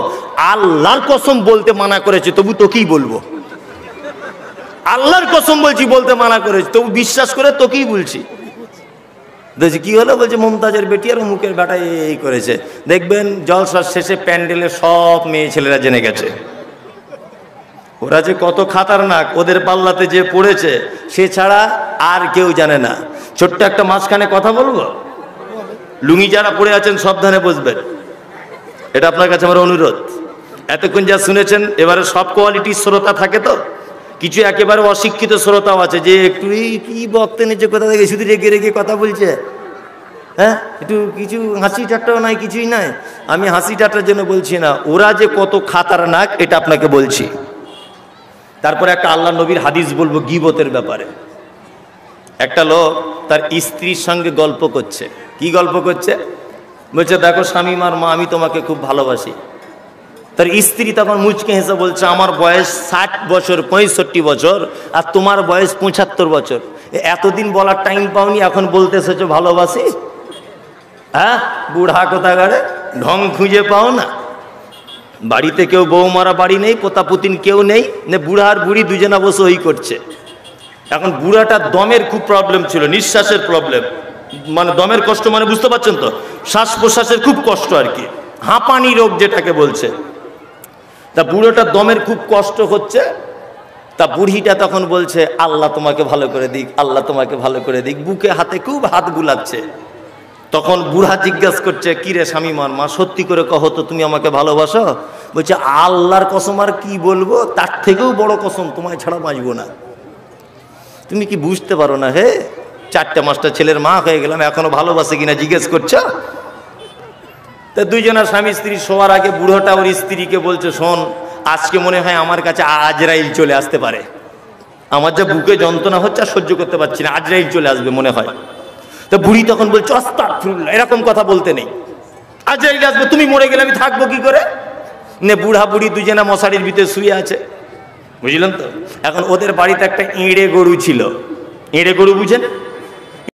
আল্লাহর কসম বলতে মানা করেছে, তবু তোকেই বলবো। আল্লাহর কসম বলছি, বলতে মানা করেছে, তবু বিশ্বাস করে তোকেই বলছি। বলছি কি হলো? বলছে মমতাজের বেটি আর অমুকের বেটা এই করেছে। দেখবেন জলসার শেষে প্যান্ডেলে সব মেয়ে ছেলেরা জেনে গেছে। ওরা যে কত খাতারনাক, ওদের পাল্লাতে যে পড়েছে সে ছাড়া আর কেউ জানে না। ছোট্ট একটা মাঝখানে কথা বলবো, লুঙ্গি যারা পড়ে আছেন সাবধানে বসবেন, এটা আপনার কাছে আমার অনুরোধ। এতক্ষণ যা শুনেছেন, এবারে সব কোয়ালিটির শ্রোতা থাকে, তো কিছু একেবারে অশিক্ষিত শ্রোতাও আছে যে একটু কি বক্তা নিচে কোথা থেকে শুধু রেগে রেগে কথা বলছে, হ্যাঁ, একটু কিছু হাসি ঠাট্টাও নাই, কিছুই নাই। আমি হাসি ঠাট্টার জন্য বলছি না, ওরা যে কত খাতারনাক এটা আপনাকে বলছি। তারপরে একটা আল্লাহ নবীর হাদিস বলবো গীবতের ব্যাপারে। একটা লোক তার স্ত্রীর সঙ্গে গল্প করছে। কি গল্প করছে? বলছে দেখো শামিমার মা, আমি তোমাকে খুব ভালোবাসি। তার স্ত্রী তখন মুচকে হেসে বলছে আমার বয়স 60 বছর 65 বছর আর তোমার বয়স 75 বছর, এতদিন বলার টাইম পাওনি, এখন বলতে এসেছো ভালোবাসি? হ্যাঁ, বুড়া কোথাকারে, ঢং খুঁজে পাও না। বাড়িতে কেউ বৌমারা বাড়ি নেই, পোতাপুতিন কেউ নেই, বুড়া আর বুড়ি দুজনা বসে ওই করছে। এখন বুড়াটার দমের খুব প্রবলেম ছিল, নিঃশ্বাসের প্রবলেম, মানে দমের কষ্ট, মানে বুঝতে পারছেন তো, শ্বাস প্রশ্বাসের খুব কষ্ট আর কি, হাঁপানি রোগ যেটাকে বলছে। তা বুড়োটার দমের খুব কষ্ট হচ্ছে। তা বুড়িটা তখন বলছে আল্লাহ তোমাকে ভালো করে দিক, আল্লাহ তোমাকে ভালো করে দিক, বুকে হাতে খুব হাত বুলাচ্ছে। তখন বুড়া জিজ্ঞাসা করছে কি রে শামিমার মা, সত্যি করে কহো তো তুমি আমাকে ভালোবাসো? বলছে আল্লাহর কসম আর কি বলবো, তার থেকেও বড় কসম, তোমায় ছাড়া বাঁচবো না। তুমি কি বুঝতে পারো না? হে, 4-5টা ছেলের মা হয়ে গেলাম, এখনো ভালোবাসে কিনা জিজ্ঞেস করছো? তা দুইজনের স্বামী স্ত্রী শোয়ার আগে বুড়োটা ওর স্ত্রীকে বলছে শোন, আজকে মনে হয় আমার কাছে আজরাইল চলে আসতে পারে, আমার যা বুকে যন্ত্রণা হচ্ছে আর সহ্য করতে পারছি না, আজরাইল চলে আসবে মনে হয়। তো বুড়ি তখন বলছে আস্তাগফিরুল্লাহ, এরকম কথা বলতে নেই, আজরাইল আসবে, তুমি মরে গেলে আমি থাকবো কি করে? নে বুড়া বুড়ি দুজনা মশারির ভিতরে শুয়ে আছে, বুঝলেন তো। এখন ওদের বাড়িতে একটা এঁড়ে গরু ছিল, এঁড়ে গরু বুঝেন?